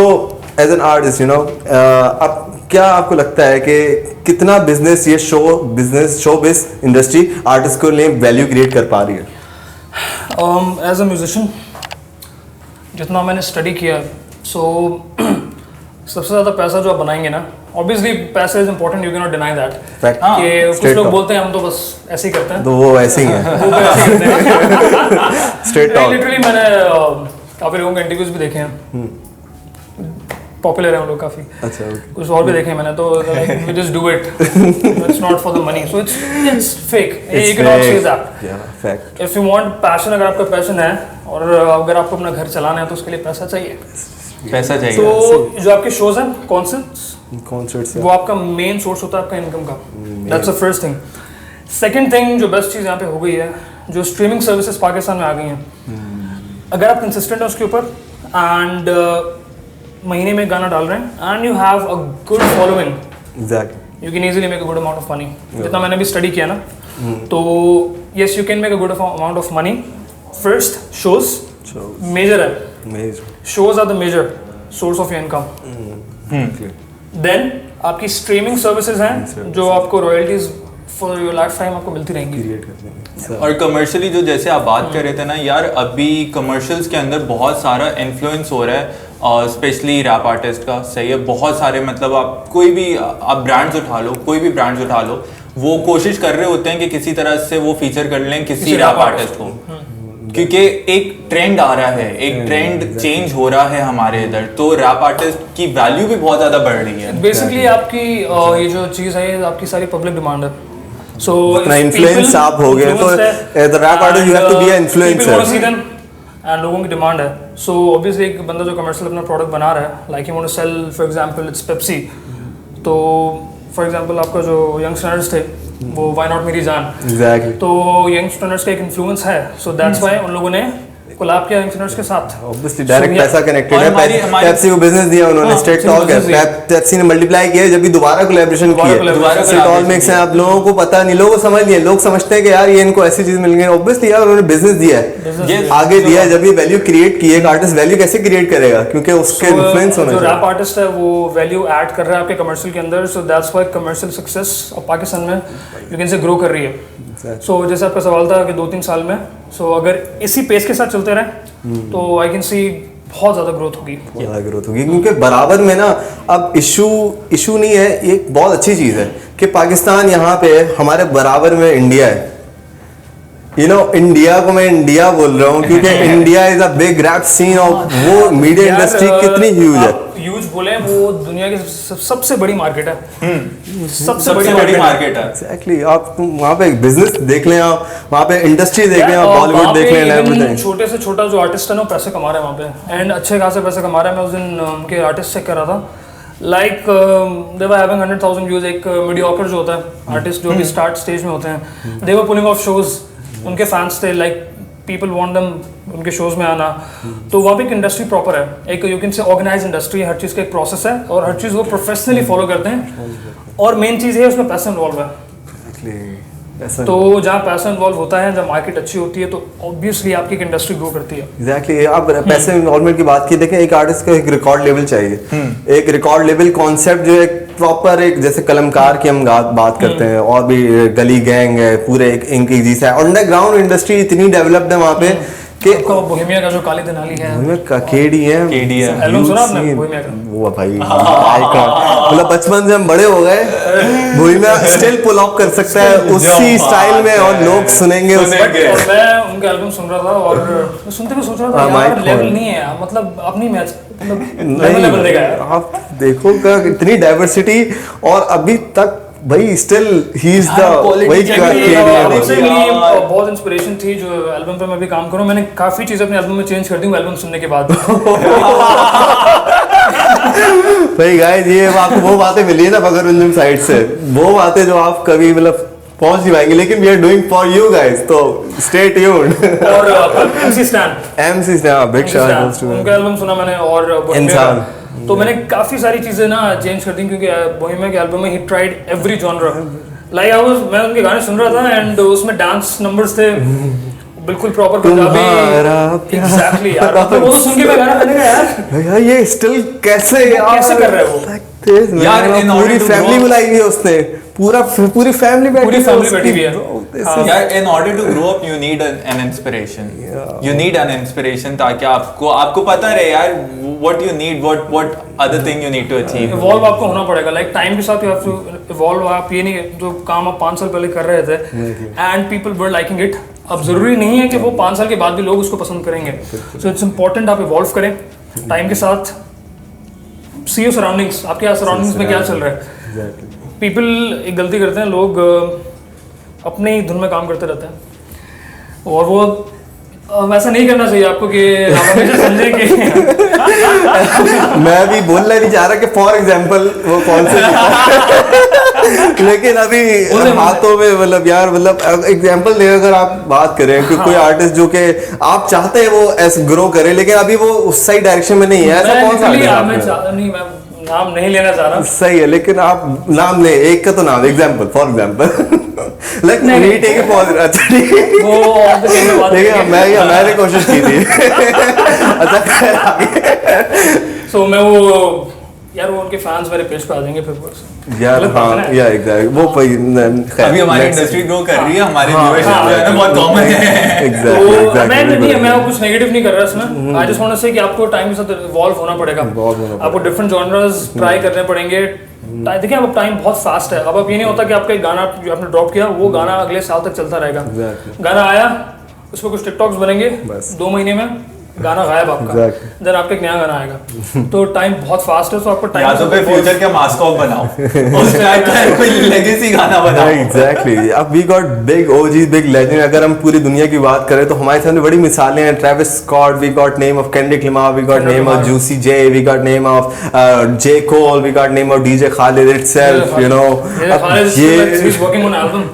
as an artist you know, अब क्या आपको लगता है कि कितना बिजनेस ये शोबिज़ इंडस्ट्री आर्टिस्ट को लिए वैल्यू क्रिएट कर पा रही है? एज अ म्यूजिशियन जितना मैंने स्टडी किया, सो सबसे ज़्यादा पैसा जो आप बनाएंगे ना, ऑब्वियसली पैसा is important, you can not deny that. कि कुछ लोग बोलते हैं हम तो बस ऐसे ही करते हैं, तो वो ऐसे ही है। वो ऐसे ही करते हैं। Straight talk. लिटरली मैंने काफ़ी लोगों के इंटरव्यूज भी देखे हैं, पॉपुलर है वो लोग काफ़ी। अच्छा, कुछ और भी देखे हैं मैंने, तो like we just do it, it's not for the money, so it's fake, you can not say that. या fact. If you want passion, अगर आपका पैशन है और अगर आपको अपना घर चलाना है तो उसके लिए पैसा चाहिए, पैसा चाहिए। तो जो आपके शोज हैं कॉन्सर्ट्स वो आपका मेन सोर्स होता है आपका इनकम का। That's the first thing. Second thing जो बेस्ट चीज़ यहाँ पे हो गई है, जो स्ट्रीमिंग सर्विसेज पाकिस्तान में आ गई हैं, अगर आप कंसिस्टेंट हैं उसके ऊपर एंड महीने में गाना डाल रहे हैं and you have a good following, exactly, you can easily make a good amount of money. जितना मैंने भी स्टडी किया ना, तो yes you can make a good amount of money. First shows major है, shows are the major source of your income. Then आपकी streaming services हैं जो आपको royalties for your life time आपको मिलती रहेंगी। और कमर्शियली जो जैसे आप बात कर रहे थे ना यार, अभी कमर्शियल्स के अंदर बहुत सारा इन्फ्लुएंस हो रहा है, स्पेशली रैप आर्टिस्ट का। सही है, बहुत सारे, मतलब आप कोई भी आप ब्रांड्स उठा लो, कोई भी ब्रांड्स उठा लो, वो कोशिश कर रहे होते हैं कि किसी तरह से वो फीचर कर लें किसी रैप आर्टिस्ट को, क्योंकि एक ट्रेंड आ रहा है, एक ट्रेंड चेंज हो रहा है हमारे इधर, तो रैप आर्टिस्ट की वैल्यू भी बहुत ज़्यादा बढ़ रही है। बेसिकली आपकी ये जो चीज़ है, ये आपकी सारी पब्लिक डिमांड है। So इतना इन्फ्लुएंस आप हो गए तो as a rap artist you have to be an influencer, and लोगों की डिमांड है। सो ऑब्वियसली एक बंदा जो कमर्शियल अपना प्रोडक्ट बना रहा है, like you want to sell for example it's Pepsi, तो फॉर एग्जांपल आपका जो यंगस्टर्स थे वो व्हाई नॉट मेरी जान, एग्जैक्टली, तो यंगस्टर्स का एक इन्फ्लुएंस है, सो दैट्स व्हाई उन लोगों ने कोलैब किया यंगस्टर्स के साथ। ऑब्वियसली डायरेक्ट पैसा कनेक्टेड है। पेप्सी को बिजनेस दिया उन्होंने, स्ट्रेट टॉक है, पेप्सी ने मल्टीप्लाई किया जब भी दोबारा कोलैबोरेशन की है। स्ट्रेट ऑल मिक्स है, आप लोगों को पता नहीं, लोगों को समझ नहीं है, लोग समझते हैं कि यार ये इनको ऐसी चीज मिल गई। ऑब्वियसली यार उन्होंने बिजनेस दिया है, आगे दिया है, जब ये वैल्यू क्रिएट की, एक आर्टिस्ट वैल्यू कैसे क्रिएट करेगा, क्योंकि उसके इन्फ्लुएंस होना चाहिए। जो रैप आर्टिस्ट है वो वैल्यू ऐड कर रहा है आपके कमर्शियल के अंदर, so that's why commercial success of Pakistan में यू कैन से ग्रो कर रही है। सो जैसे आपका सवाल था कि 2-3 साल में, सो अगर इसी पेस के साथ चलते रहे तो आई कैन सी बहुत ज़्यादा ग्रोथ होगी, क्योंकि बराबर में ना अब इशू नहीं है, ये बहुत अच्छी चीज़ है कि पाकिस्तान यहाँ पे हमारे बराबर में इंडिया है। यू नो, इंडिया को मैं इंडिया बोल रहा हूँ क्योंकि India is a big rap scene, और वो मीडिया इंडस्ट्री कितनी ह्यूज है। ह्यूज बोले, वो दुनिया की सबसे बड़ी मार्केट है, सबसे बड़ी मार्केट है। एग्जैक्टली, आप वहाँ पे बिजनेस देख लें, आप वहाँ पे इंडस्ट्री देख लें, आप बॉलीवुड देख लें, एवरीथिंग। छोटे से छोटा जो आर्टिस्ट है ना, पैसे कमा रहे हैं वहाँ पे, एंड अच्छे खासे पैसे कमा रहे हैं। मैं उस दिन उनके आर्टिस्ट चेक कर रहा था, like they were having 100,000 views. एक मीडियोकर जो होता है आर्टिस्ट, जो भी स्टार्ट स्टेज में होते हैं, दे वर पुलिंग ऑफ शोज, उनके फैंस थे, लाइक पीपल वांट देम उनके शोज में आना। तो वहाँ पे एक इंडस्ट्री प्रॉपर है, एक you can say organise industry, हर चीज़ का एक प्रोसेस है और हर चीज़ वो प्रोफेशनली फॉलो करते हैं, और मेन चीज़ है उसमें पैसा इन्वॉल्व है। तो जहाँ पैसा इन्वॉल्व होता है, जब मार्केट अच्छी होती है, तो ऑब्वियसली आपकी एक इंडस्ट्री ग्रो करती है। एग्जैक्टली, आप पैसे इन्वॉल्वमेंट की बात की, देखें एक आर्टिस्ट का एक रिकॉर्ड लेवल चाहिए, एक रिकॉर्ड लेवल कॉन्सेप्ट जो एक प्रॉपर, एक जैसे कलमकार की हम बात करते हैं, और भी गली गैंग है, पूरे एक इनकी चीज है। अंडरग्राउंड इंडस्ट्री इतनी डेवलप्ड है वहाँ पे कि आपका बोहेमिया का जो काली देनाली है, केडी है, एल्बम सुना आपने बोहेमिया का? वो भाई आइकॉन, मतलब बचपन से हम बड़े हो गए, बोहेमिया स्टिल पुल ऑफ कर सकता है उसी स्टाइल में और लोग सुनेंगे और मैं उनका एल्बम सुन रहा था और सुनते हुए सोच रहा था यार लेवल नहीं है, मतलब अपनी मैच मतलब लेवल देगा यार। आप देखो इतनी डाइवर्सिटी और अभी तक भाई स्टिल ही इज द वही बहुत इंस्पिरेशन थी जो एल्बम पे मैं भी काम करूं। मैंने काफी चीजें अपने एल्बम में चेंज कर दी हूं एल्बम सुनने के बाद। भाई गाइस ये आपको वो बातें मिली है ना फखरुद्दीन साइड से, वो बातें जो आप कभी मतलब पहुंच नहीं पाएंगे, लेकिन we are doing for you guys, तो स्टे ट्यून्ड। और MC Stan big shout out to उनका एल्बम सुना मैंने और इंसान, तो मैंने काफी सारी चीजें ना चेंज कर दी क्योंकि बोहेमिया के एल्बम में he tried every genre. Like I was, मैं उनके गाने सुन रहा था एंड उसमें डांस नंबर्स थे बिल्कुल प्रॉपर पंजाबी। एग्जैक्टली यार, मतलब वो तो सुन के मैं गाना करने का यार ये स्टिल कैसे कर रहे हो यार, पूरी फैमिली बुलाई हुई है उसने, पूरी फैमिली बैठी हुई है यार। In order to grow up you need an inspiration, you need an inspiration ताकि आपको पता रहे यार what you need, what other thing you need to achieve. Evolve आपको होना पड़ेगा, लाइक टाइम के साथ यू हैव टू इवॉल्व। आप ये नहीं जो काम आप 5 साल पहले कर रहे थे and people were liking it, अब जरूरी नहीं है कि वो 5 साल के बाद भी लोग उसको पसंद करेंगे। सो इट्स इंपॉर्टेंट आप इवॉल्व करें टाइम के साथ। सी योर सराउंडिंग्स, आपके सराउंडिंग्स में क्या चल रहा है। पीपल एक गलती करते हैं, लोग अपने ही धुन में काम करते रहते हैं और वो वैसा नहीं करना चाहिए आपको कि आप हमेशा समझें कि मैं भी बोलना नहीं चाह रहा कि फॉर एग्जांपल वो कौन से लेकिन अभी हाथों में मतलब यार, मतलब एग्जांपल दे अगर आप बात करें कि कोई आर्टिस्ट जो कि आप चाहते हैं वो ऐसे ग्रो करे लेकिन अभी वो उस सही डायरेक्शन में नहीं है, ऐसा कौन सा मैं नाम नहीं लेना चाह रहा। सही है, लेकिन आप नाम ले, एक का तो नाम एग्जांपल फॉर एग्जांपल लाइक नहीं टेक इट फॉर, अच्छा ठीक है वो देखिए मैंने कोशिश की थी अच्छा सो मैं वो यार वो उनके फैंस मेरे पेज पे आ जाएंगे फिर यार। हाँ या एग्जैक्टली वो अभी हमारी इंडस्ट्री ग्रो कर रही है, हमारे व्यूअरशिप जो है ना बहुत कॉमन है। एग्जैक्टली मैं कुछ नेगेटिव नहीं कर रहा इसमें। आई जस्ट वांट टू से कि आपको टाइम के साथ इवॉल्व होना पड़ेगा, आपको डिफरेंट जॉनर्स ट्राई करने पड़ेंगे। देखिए अब टाइम बहुत फास्ट है, अब ये नहीं होता कि आपका एक गाना जो आपने ड्रॉप किया वो गाना अगले साल तक चलता रहेगा। गाना आया उस पर कुछ टिकटॉक्स बनेंगे 2 महीने में गाना गायब आपका, देन आपका एक नया गाना आएगा। तो टाइम बहुत फास्ट है, तो आपको टाइम या तो फिर फ्यूचर के मास्कॉफ बनाओ उस टाइप का कोई लेगेसी गाना बनाओ। एग्जैक्टली, अब we got big OGs, big legend. अगर हम पूरी दुनिया की बात करें तो हमारे सामने बड़ी मिसालें हैं। Travis Scott, we got name of Kendrick Lamar, we got name of Juicy J, we got name of J Cole, we got name of DJ Khalid itself, you know. ये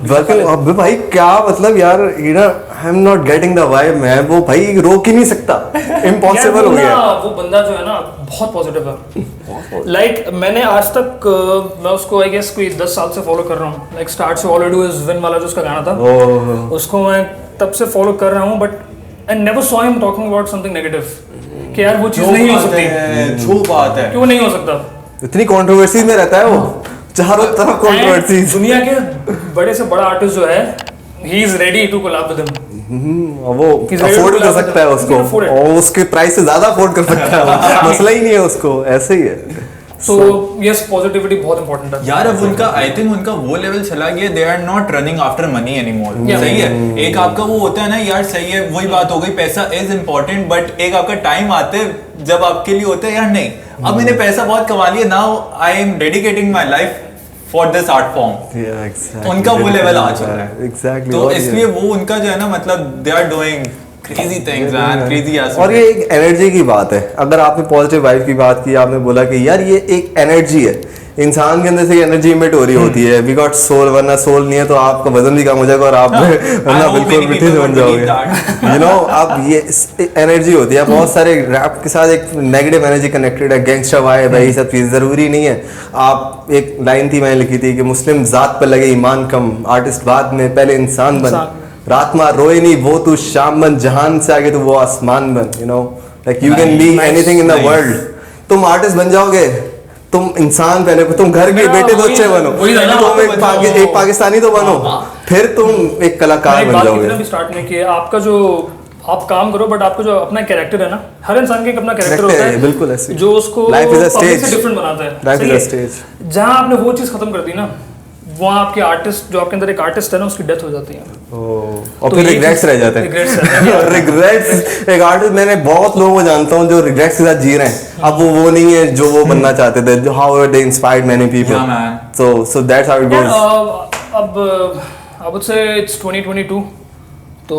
वर्किंग अब भाई क्या मतलब यार, you know I am not getting the vibe. मैं वो भाई रोक ही नहीं सकता, इम्पॉसिबल हो गया। वो बंदा जो है ना बहुत पॉजिटिव है। लाइक मैंने आज तक मैं उसको आई गेस कोई 10 साल से फॉलो कर रहा हूँ। लाइक स्टार्ट से all I do is win वाला जो उसका गाना था उसको मैं तब से फॉलो कर रहा हूँ, but I never saw him talking about something negative कि यार वो चीज नहीं हो सकती। जो बात है क्यों नहीं हो सकता, इतनी कंट्रोवर्सी में रहता है वो, चारों तरफ कंट्रोवर्सी। दुनिया के बड़े से बड़ा आर्टिस्ट जो है he is ready to collab with him। वो अफोर्ड कर सकता है उसको, और उसके प्राइस से ज्यादा अफोर्ड कर सकता है मसला ही नहीं है उसको, ऐसे ही है। So yes, positivity बहुत important है यार। अब उनका आई थिंक उनका वो लेवल चला गया, they are not running after money anymore. सही है, एक आपका वो होता है ना यार, सही है वही बात हो गई, पैसा इज इम्पोर्टेंट, बट एक आपका टाइम आते जब आपके लिए होता है यार नहीं अब मैंने पैसा बहुत कमा लिया, now I am dedicating my life for this art form. उनका वो लेवल आ चुका है एग्जैक्टली, तो इसलिए वो उनका जो है ना मतलब they are doing crazy things and crazy aspect. और ये एक एनर्जी की बात है। अगर आपने पॉजिटिव वाइब की बात की, आपने बोला कि यार ये एक एनर्जी है, इंसान के अंदर से एनर्जी इमिट हो रही होती है। वी गॉट सोल, वरना सोल नहीं है तो आपका वजन भी कम हो जाएगा और आप वरना बिल्कुल मिट्टी से बन जाओगे। यू नो, अब ये एनर्जी होती है। बहुत सारे रैप के साथ एक नेगेटिव एनर्जी कनेक्टेड है, गैंगस्टर वाइब है, ये सब चीज़ ज़रूरी नहीं है। आप एक लाइन थी मैंने लिखी थी कि मुस्लिम जात पर लगे ईमान कम, आर्टिस्ट बाद में पहले इंसान बन, रात मार रोए नहीं वो तू शाम बन, जहान से आगे तो वो आसमान बन। You know, like you can be anything in the world. तुम आर्टिस्ट बन जाओगे, तुम इंसान पहले, तुम घर के बेटे तो अच्छे बनो, तुम एक पाकिस्तानी तो बनो, फिर तुम एक कलाकार बन जाओगे। स्टार्ट में कि आपका जो आप काम करो बट आपको जो अपना कैरेक्टर है ना, हर इंसान का एक अपना कैरेक्टर होता है, बिल्कुल ऐसे जो उसको Life is a public stage. से डिफरेंट बनाता है। Life is सही a है? stage. जहाँ आपने वो चीज़ खत्म कर दी ना, वहाँ आपके आर्टिस्ट, जो आपके अंदर एक आर्टिस्ट है ना, उसकी डेथ हो जाती है। और तो फिर ये रिग्रेट्स चीज़- रह जाते हैं। regrets रहते हैं। रिग्रेट्स, एक आर्टिस्ट, मैंने बहुत लोगों को जानता हूँ जो रिग्रेट्स के साथ जी रहे हैं, अब वो नहीं है जो वो बनना चाहते थे, how they inspired many people. Yeah, man. So that's how it यार, गोस। अब आई वुड से इट्स 2022, तो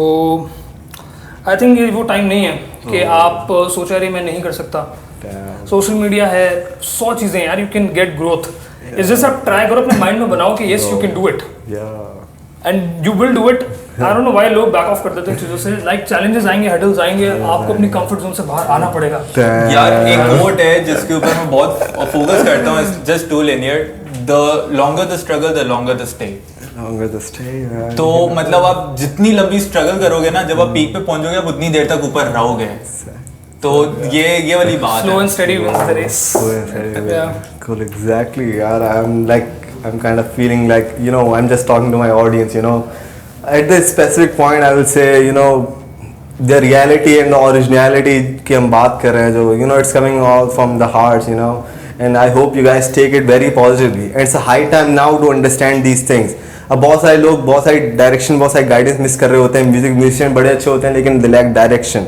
आई थिंक ये वो टाइम नहीं है कि आप सोचा रही मैं नहीं कर सकता। सोशल मीडिया है, 100 चीज़ें यार, यू कैन गेट ग्रोथ। इस जैसे आप ट्राई करो, अपने माइंड में बनाओ कि yes you can do it and you will do it. I don't know why लोग बैक ऑफ कर देते हैं चीज़ों से। लाइक चैलेंजेस आएंगे, हर्डल्स आएंगे, आपको अपनी कंफर्ट जोन से बाहर आना पड़ेगा। यार एक कोट है जिसके ऊपर मैं बहुत फोकस करता हूँ, just too linear, the longer the struggle the longer the stay. तो मतलब आप जितनी लंबी स्ट्रगल करोगे ना, जब आप पीक पे पहुंचोगे आप उतनी देर तक ऊपर रहोगे। तो ये वाली बात स्लो है। And steady wins the race. Cool, exactly. Yeah, I'm kind of feeling like, you know, I'm just talking to my audience, you know. At this specific point, I will say, you know, the reality and the originality की हम बात कर रहे हैं, जो, you know, it's coming all from the hearts, you know. And I hope you guys take it very positively. And it's a high time now to understand these things. अब बहुत सारे लोग बहुत सारी डायरेक्शन, बहुत सारी गाइडेंस मिस कर रहे होते हैं। म्यूजिशियन बड़े अच्छे होते हैं लेकिन दे लैक डायरेक्शन,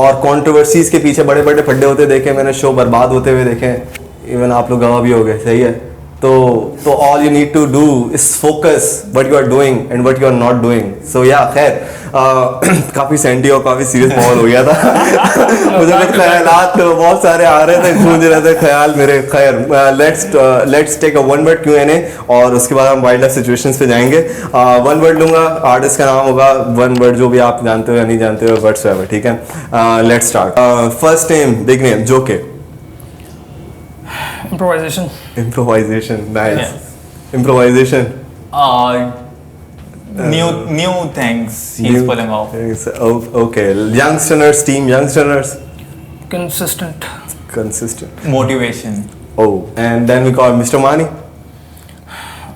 और कंट्रोवर्सीज के पीछे बड़े बड़े फड्डे होते देखे मैंने, शो बर्बाद होते हुए देखे, इवन आप लोग गवाह भी हो गए। सही है, तो all you need to do is focus what you are doing and what you are not doing. So या खैर, काफ़ी सेंटी और काफ़ी सीरियस माहौल हो गया था। मुझे कुछ ख्यालात बहुत सारे आ रहे थे, गूंज रहे थे ख्याल मेरे। खैर, let's take a one word Q&A और उसके बाद हम वाइल्ड लाइफ सिचुएशंस पे जाएंगे। वन वर्ड लूंगा, आर्टिस्ट का नाम होगा, वन वर्ड जो भी आप जानते हो या नहीं जानते हो, व्हाट्सएवर, ठीक है। Let's start. First name, big name, जोके। Improvisation. Nice. Improvisation. New things he's pulling off. Okay. Youngsters team, youngsters. Consistent. Consistent. Motivation. Oh, and then we call Mr. Mani.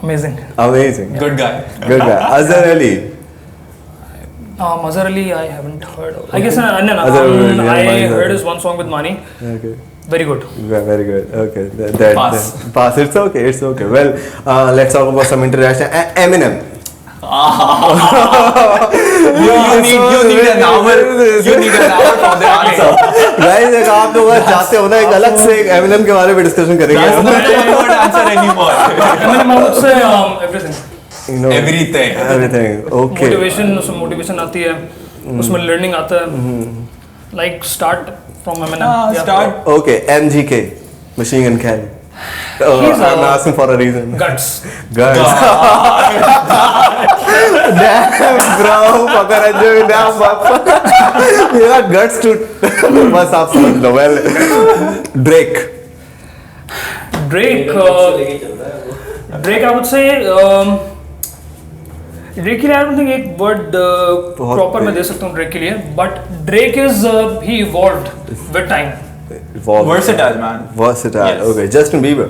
Amazing. Amazing. Good guy. Good guy. Azhar Ali. Mazhar Ali, I haven't heard of. I guess no. Azhar Ali, yeah, I Mani. heard his one song with Mani. Okay. Very good. Very good. Okay. Pass. Pass. It's okay. It's okay. Well, let's talk about some international. Eminem. You need an hour. You need an hour for the answer. Guys, एक आप लोग अगर चाहते हो ना, एक अलग से एक Eminem के बारे में डिस्कशन करेंगे। That's not a good answer anymore. Eminem, I would say everything. You know, Everything. Everything. Okay. Motivation, उसमें motivation आती है, उसमें learning आता है. Like start from Eminem. Yeah. Start. Okay. MGK. Machine Gun Kelly. He's I'm asking for a reason. Guts. Guys. Damn, bro. Fucker, damn, papa. You got guts to. बस आप समझ लो. Well, Drake. Drake, I would say Drake के लिए I don't think एक word proper मैं दे सकता हूँ Drake के लिए, but Drake is he evolved with time. Versatile, man. Versatile. Yes. Okay. Justin Bieber.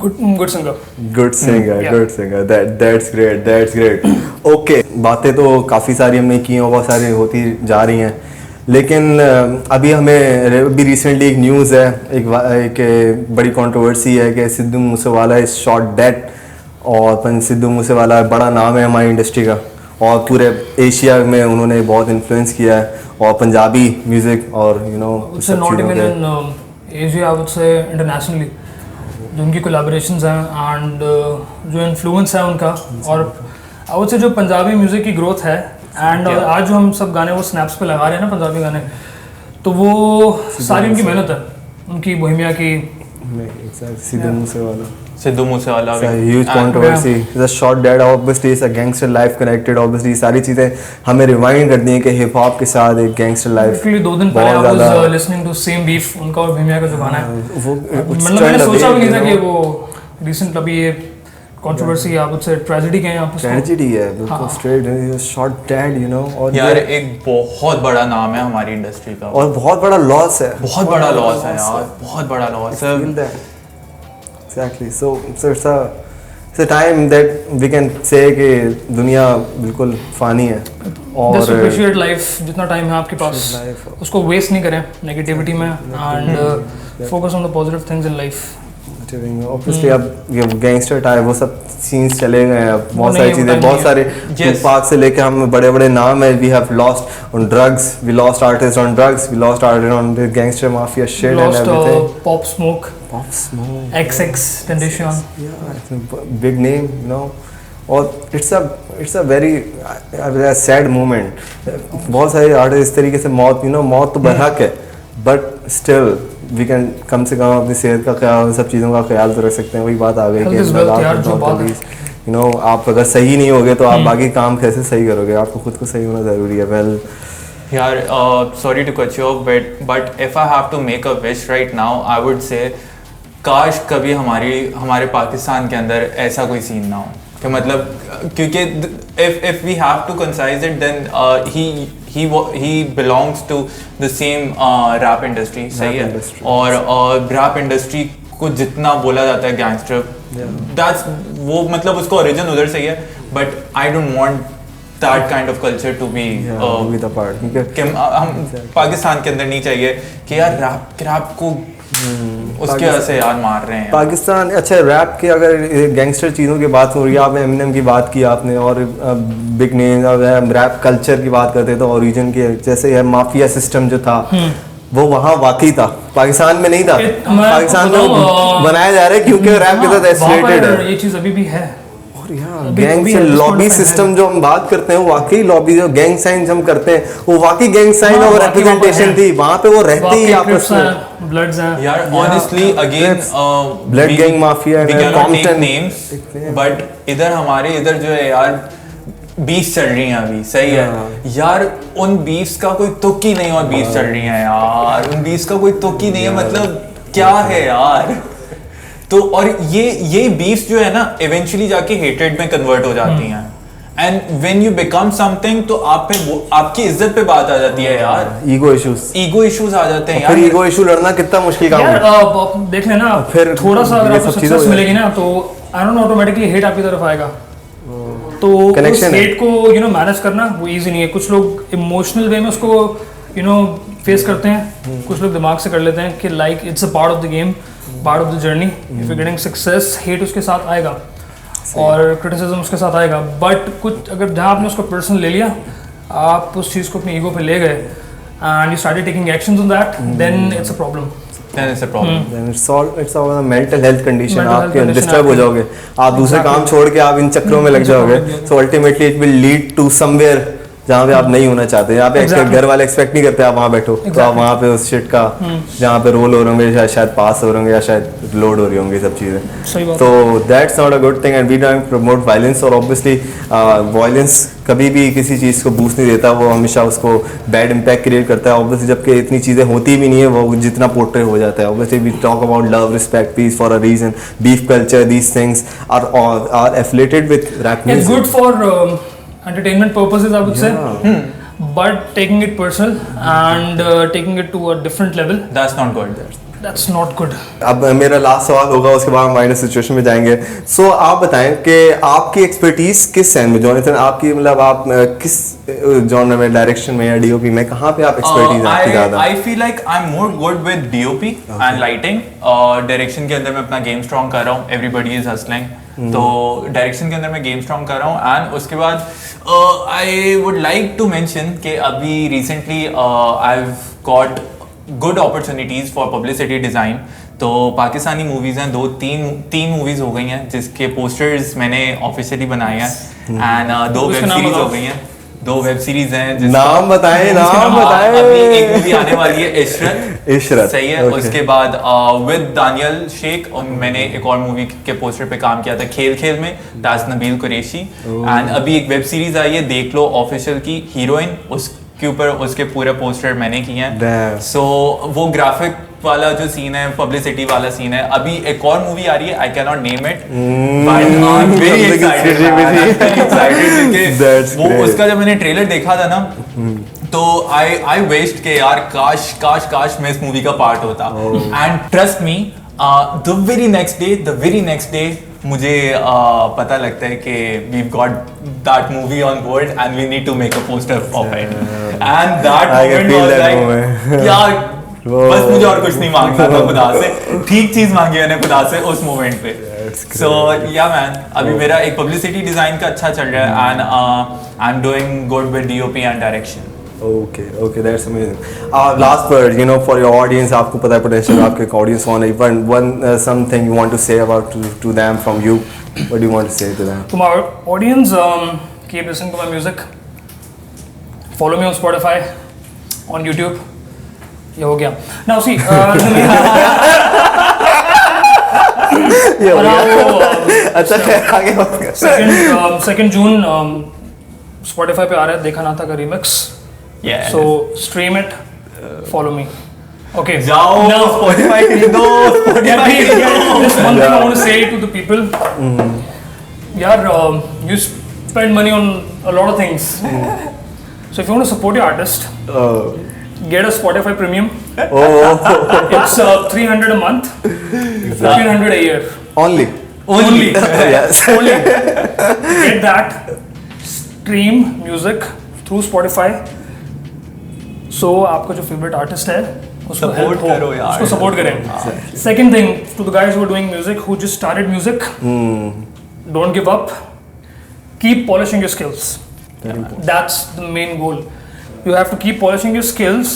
Good singer. Good singer. Yeah. Good singer. That's great. That's great. Okay. बातें तो काफ़ी सारी हमने की हैं और बहुत सारी होती जा रही हैं, लेकिन अभी हमें अभी रिसेंटली एक न्यूज़ है, एक बड़ी कंट्रोवर्सी है कि Sidhu Moosewala is shot dead. और सिद्धू मूसेवाला बड़ा नाम है हमारी इंडस्ट्री का और पूरे एशिया में उन्होंने बहुत इन्फ्लुएंस किया है, और पंजाबी म्यूज़िक और you know So not even in Asia, I would say internationally, जो उनकी कोलैबोरेशंस हैं एंड जो इन्फ्लुएंस है उनका, और आई वुड से जो पंजाबी म्यूज़िक की ग्रोथ है एंड आज जो हम सब गाने वो स्नैप्स पे लगा रहे हैं ना पंजाबी गाने, तो वो सारी उनकी मेहनत है, उनकी बोहेमिया की। Sidhu Moosewala It's a huge controversy. It's a short dead. Obviously, it's a gangster life connected. Obviously, सारी चीज़ें हमें रिवाइंड करती हैं कि हिप हॉप के साथ एक गैंगस्टर लाइफ। Actually 2 दिन पहले I was listening to Same Beef, उनका और बोहेमिया का जो गाना है, वो मतलब मैंने सोचा भी नहीं था कि वो रिसेंट अभी ये controversy I would say tragedy के यहाँ पे ट्रेजेडी है, बिल्कुल straight shot dead, you know. और यार एक बहुत बड़ा नाम है हमारी इंडस्ट्री का, और बहुत बड़ा लॉस है, बहुत बड़ा लॉस है यार, बहुत बड़ा लॉस है। Exactly. So it's a it's a time that we can say कि दुनिया बिल्कुल फ़ानी है और जस्ट अप्रिशिएट लाइफ, जितना टाइम है आपके पास उसको वेस्ट नहीं करें नेगेटिविटी में, and focus on the positive things in life. Obviously अब ये गैंगस्टर टाइप वो सब सीन्स चले गए हैं, बहुत नहीं, सारी वो चीज़ें, time बहुत नहीं सारे पार्क से लेके हम बड़े बड़े नाम है, we have lost on drugs, we lost artist on drugs, we lost artist on the gangster mafia shit and everything. Pop Smoke, Pop Smoke, XX-Tentacion, big name, you know, और it's a very sad moment. बहुत सारे artist इस तरीके से मौत तो बरहक है, बट स्टिल वी कैन कम से कम अपनी सेहत का ख्याल, सब चीज़ों का ख्याल तो रख सकते हैं। वही बात आ गई कि यू नो आप अगर सही नहीं होगे तो आप बाकी काम कैसे सही करोगे, आपको खुद को सही होना ज़रूरी है। वेल यार sorry to cut you off, but if I have to make a wish right now, I would say काश कभी हमारे पाकिस्तान के अंदर ऐसा कोई सीन ना हो कि मतलब, क्योंकि if we have to concise it, then he belongs to the same rap industry, सही है, और rap industry को जितना बोला जाता है गैंगस्टर, that's वो मतलब उसका ओरिजिन उधर से ही है, but I don't want that kind of culture to be the part, कि हम पाकिस्तान के अंदर नहीं चाहिए कि यार रैप को उसके वजह से यार मार रहे हैं पाकिस्तान। अच्छा रैप के अगर गैंगस्टर चीज़ों की बात हो रही है, आपने एमिनेम की बात की आपने, और बिग नेम रैप कल्चर की बात करते तो ओरिजिन के जैसे है माफिया सिस्टम जो था वो वहाँ वाकई था, पाकिस्तान में नहीं था। पाकिस्तान में बनाया जा रहा है क्योंकि रैप के साथ एसोसिएटेड है, ये चीज़ अभी भी है। गैंग से लॉबी सिस्टम जो हम बात करते हैं वो वाकई लॉबी, जो गैंग साइन हम करते हैं वो वाकई गैंग साइन और रिप्रेजेंटेशन थी वहाँ पे, वो रहते ही आपस में ब्लड्स हैं यार। Honestly again blood gang mafia Compton names, but इधर जो है यार बीफ चल रही हैं अभी, सही है यार, उन बीफ्स का कोई तुक ही नहीं, और बीफ चल रही हैं यार, उन बीफ्स का कोई तुक ही नहीं है, मतलब क्या है यार। तो और ये बीफ्स जो है ना इवेंचुअली जाके हेट्रेड में कन्वर्ट हो जाती हैं, and when you become something तो आप पे आपकी इज्जत पे बात आ जाती है यार, ईगो इश्यूज आ जाते हैं यार। फिर ईगो इशू लड़ना कितना मुश्किल काम है देख लेना, फिर थोड़ा सा अगर आपको सक्सेस मिलेगी ना तो I don't know automatically hate आपकी तरफ आएगा, तो उस हेट को मैनेज करना वो इजी नहीं है। कुछ लोग इमोशनल वे में उसको फेस करते हैं, कुछ लोग दिमाग से कर लेते हैं कि like it's a part of the game, part of the journey. If you getting success, hate उसके साथ आएगा और क्रिटिसिज्म उसके साथ आएगा, बट कुछ अगर जहाँ आपने उसको पर्सनल ले लिया, आप उस चीज़ को अपनी ईगो पे ले गए and you started taking actions on that, then it's a problem. Then it's all a mental health condition, आपके डिस्टर्ब हो जाओगे, आप दूसरे काम छोड़ के आप इन चक्रों में लग जाओगे, so ultimately it will lead to somewhere जहाँ पे आप नहीं होना चाहते, यहाँ पे घर वाले एक्सपेक्ट नहीं करते आप वहाँ बैठो, तो आप वहाँ पे उस शिट का जहाँ पे रोल हो रहे होंगे, शायद पास हो रहे होंगे या शायद लोड हो रही होंगी सब चीज़ें, तो that's not a good thing and we don't promote violence. और ऑब्वियसली वायलेंस कभी भी किसी चीज़ को बूस्ट नहीं देता, वो हमेशा उसको बैड इम्पैक्ट क्रिएट करता है। ऑब्वियसली जबकि इतनी चीज़ें होती भी नहीं है, वो जितना पोर्ट्रे हो जाता है। Obviously we talk about love, respect, peace for a reason, beef culture, these things are affiliated with rap music. It's good for entertainment purposes, I would say, but taking it personal and taking it to a different level, that's not good. That's not good. अब मेरा last सवाल होगा, उसके बाद हम minus situation में जाएंगे। सो आप बताएं कि आपकी एक्सपर्टीज किस सेंस में, जॉनथन, आपकी मतलब आप किस जॉनर में, डायरेक्शन में या डीओपी में, कहाँ पे आप एक्सपर्टीज आपकी ज़्यादा? I feel like I'm more good with DOP and lighting. Direction के अंदर मैं अपना गेम स्ट्रॉन्ग कर रहा हूँ, everybody is hustling. तो डायरेक्शन के अंदर मैं गेम स्ट्रॉन्ग कर रहा हूँ, एंड उसके बाद I would like to mention कि अभी recently I have got good opportunities for publicity design. तो पाकिस्तानी मूवीज़ हैं, तीन मूवीज़ हो गई हैं जिसके पोस्टर्स मैंने ऑफिशियली बनाए हैं, एंड 2 वेब सीरीज हो गई हैं, 2 वेब सीरीज हैं। नाम बताएं, नाम बताएं। अभी एक मूवी आने वाली है इशरत, सही है। okay. उसके बाद विद दानियल शेख मैंने एक और मूवी के पोस्टर पे काम किया था, खेल में, ताज नबील कुरैशी, एंड अभी एक वेब सीरीज आई है देख लो ऑफिशियल की, हीरोइन, उसके ऊपर उसके पूरे पोस्टर मैंने किए हैं। सो वो ग्राफिक वाला जो सीन है, पब्लिसिटी वाला सीन है। अभी एक और मूवी आ रही है, I can not name it, but I am very excited क्योंकि वो उसका जब मैंने ट्रेलर देखा था ना, तो आई विश्ड के यार काश मैं इस मूवी का पार्ट होता, and trust me the very next day मुझे पता लगता है कि we've got that movie on board and we need to make a poster of it. And that I can moment feel was that like, moment. यार बस मुझे और कुछ नहीं मांगना था खुदा से, ठीक चीज मांगी मैंने खुदा से उस मोमेंट पे. So yeah man, अभी मेरा एक publicity design का अच्छा चल रहा है and I'm doing good with DOP and direction. Okay, that's amazing. Last word, for your audience, आपको पता है potential आपके audience होने, one something you want to say about to them from you. What do you want to say to them? To my audience, keep listening to my music. Follow me on Spotify, on YouTube. ये हो गया. Now see, ये हो गया. अच्छा खैर आगे बात कर. 2 जून Spotify पे आ रहा है देखा ना था का remix. Yeah. So stream it, follow me. Okay. जाओ Now, Spotify खरीदो, Spotify खरीदो. just one thing I want to say to the people. यार, you spend money on a lot of things. So if you want to support your artist, get a Spotify Premium. It's 300 a month, 1500 a year. Only. Yes. Only. Get that. Stream music through Spotify. So आपका जो favorite artist है उसको Support help हो, करो यार. उसको support करें. Second thing, to the guys who are doing music, who just started music, don't give up. Keep polishing your skills. That's the main goal. You have to keep polishing your skills,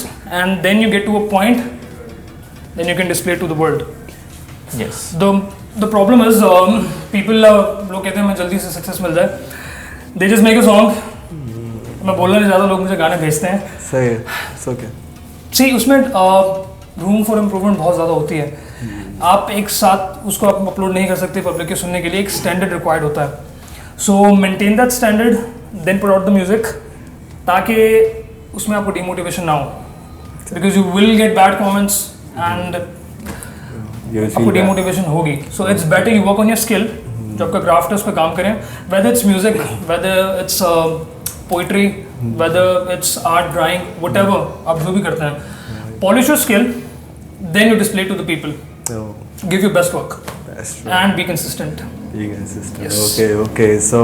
and then you get to a point, then you can display it to the world. Yes. The problem is, people लोग कहते हैं मैं जल्दी से success मिल जाए. They just make a song. मैं बोलना नहीं चाहता, लोग मुझे गाने भेजते हैं. सही है. So okay. See, उसमें रूम फॉर इम्प्रूवमेंट बहुत ज़्यादा होती है. आप एक साथ उसको आप अपलोड नहीं कर सकते पब्लिक के सुनने के लिए. एक स्टैंडर्ड रिक्वायर्ड होता है. So maintain that standard, then put out the music, ताकि उसमें आपको डिमोटिवेशन ना हो. Because you will get bad comments and आपको डिमोटिवेशन होगी. So it's better you work on your skill. जो आपका क्राफ्ट है उस पर काम करें. Whether it's music, whether it's poetry, whether it's art, drawing, whatever आप जो भी करते हैं, polish your skill, then you display to the people. Give your best work. That's true. And be consistent. Be consistent. Yes. Okay. So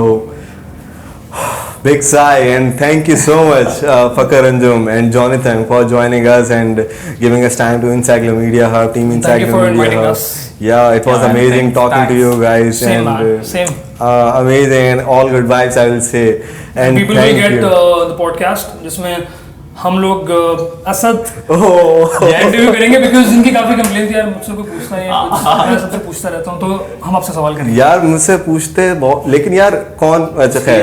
big sigh and thank you so much, Fakar Anjum and Jonathan, for joining us and giving us time to Encyclopedia Hub, Team Thank you for Encyclopedia inviting Hub. us. Yeah, it was Yeah, amazing talking to you guys. Same, and man. Same. Amazing and all good vibes, I will say. And People thank will get you. the podcast जिसमें हम लोग Asad Oh. Interview करेंगे, because इनकी काफी complaint यार मुझसे कोई पूछता नहीं है. मैं सबसे पूछता रहता हूँ, तो हम आपसे सवाल करेंगे. यार मुझसे पूछते बहुत, लेकिन यार कौन, अच्छा खैर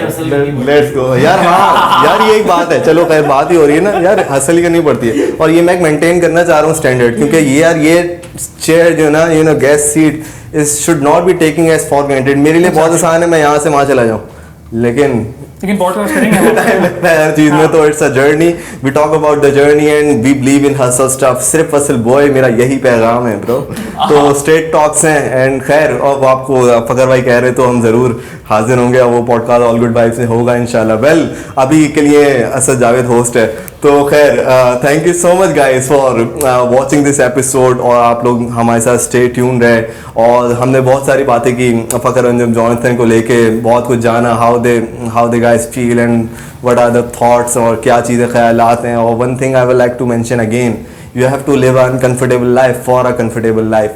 लेट्स गो यार. हाँ यार ये एक बात है, चलो खैर बात ही हो रही है ना यार, हंसल करनी पड़ती है. और ये मैं मेंटेन करना चाह रहा हूँ स्टैंडर्ड, क्योंकि ये यार ये चेयर जो ना guest seat is should not be taking as for granted. मेरे लिए बहुत आसान है मैं यहाँ से वहाँ चला जाऊँ, लेकिन पॉडकास्ट करेंगे हर चीज में तो it's a journey. We talk about the journey and we believe in hustle stuff. सिर्फ हसल बॉय, मेरा यही पैगाम है ब्रो. तो स्ट्रेट टॉक्स हैं एंड खैर, और आपको फकर भाई कह रहे तो हम जरूर हाजिर होंगे. वो पॉडकास्ट ऑल गुड वाइब्स में होगा इंशाल्लाह. वेल अभी के लिए असद जावेद होस्ट है. तो खैर thank you so much guys for watching this episode. और आप लोग हमारे साथ स्टे ट्यून रहे, और हमने बहुत सारी बातें की फकर अंजुम जॉनथन को लेके, बहुत कुछ जाना, how they guys feel and what are the thoughts, और क्या चीज़ें ख्यालात हैं. और one thing I would like to mention again, you have to live uncomfortable life for a comfortable life.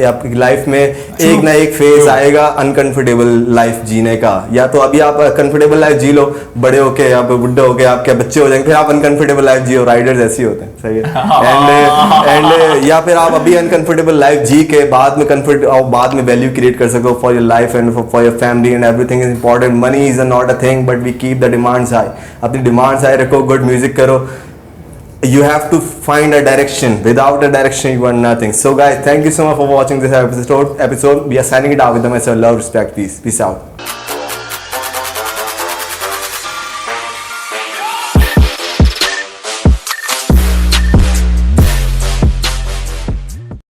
आपकी लाइफ में एक ना एक फेज आएगा अनकंफर्टेबल लाइफ जीने का. या तो अभी आप कंफर्टेबल लाइफ जी लो, बड़े होके या बुढ़े होके आपके बच्चे हो जाएंगे, फिर आप अनकंफर्टेबल लाइफ जियो. राइडर्स ऐसे ही होते हैं, सही है. एंड या फिर आप अभी अनकंफर्टेबल लाइफ जी के बाद में बाद में वैल्यू क्रिएट कर सको for your life and for your family and everything is important. Money is not a thing, but we keep the demands high. अपनी डिमांड्स हाई रखो, गुड म्यूजिक करो. You have to find a direction. Without a direction, you are nothing. So guys, thank you so much for watching this episode. We are signing it out with the message of love, respect, peace. Peace out.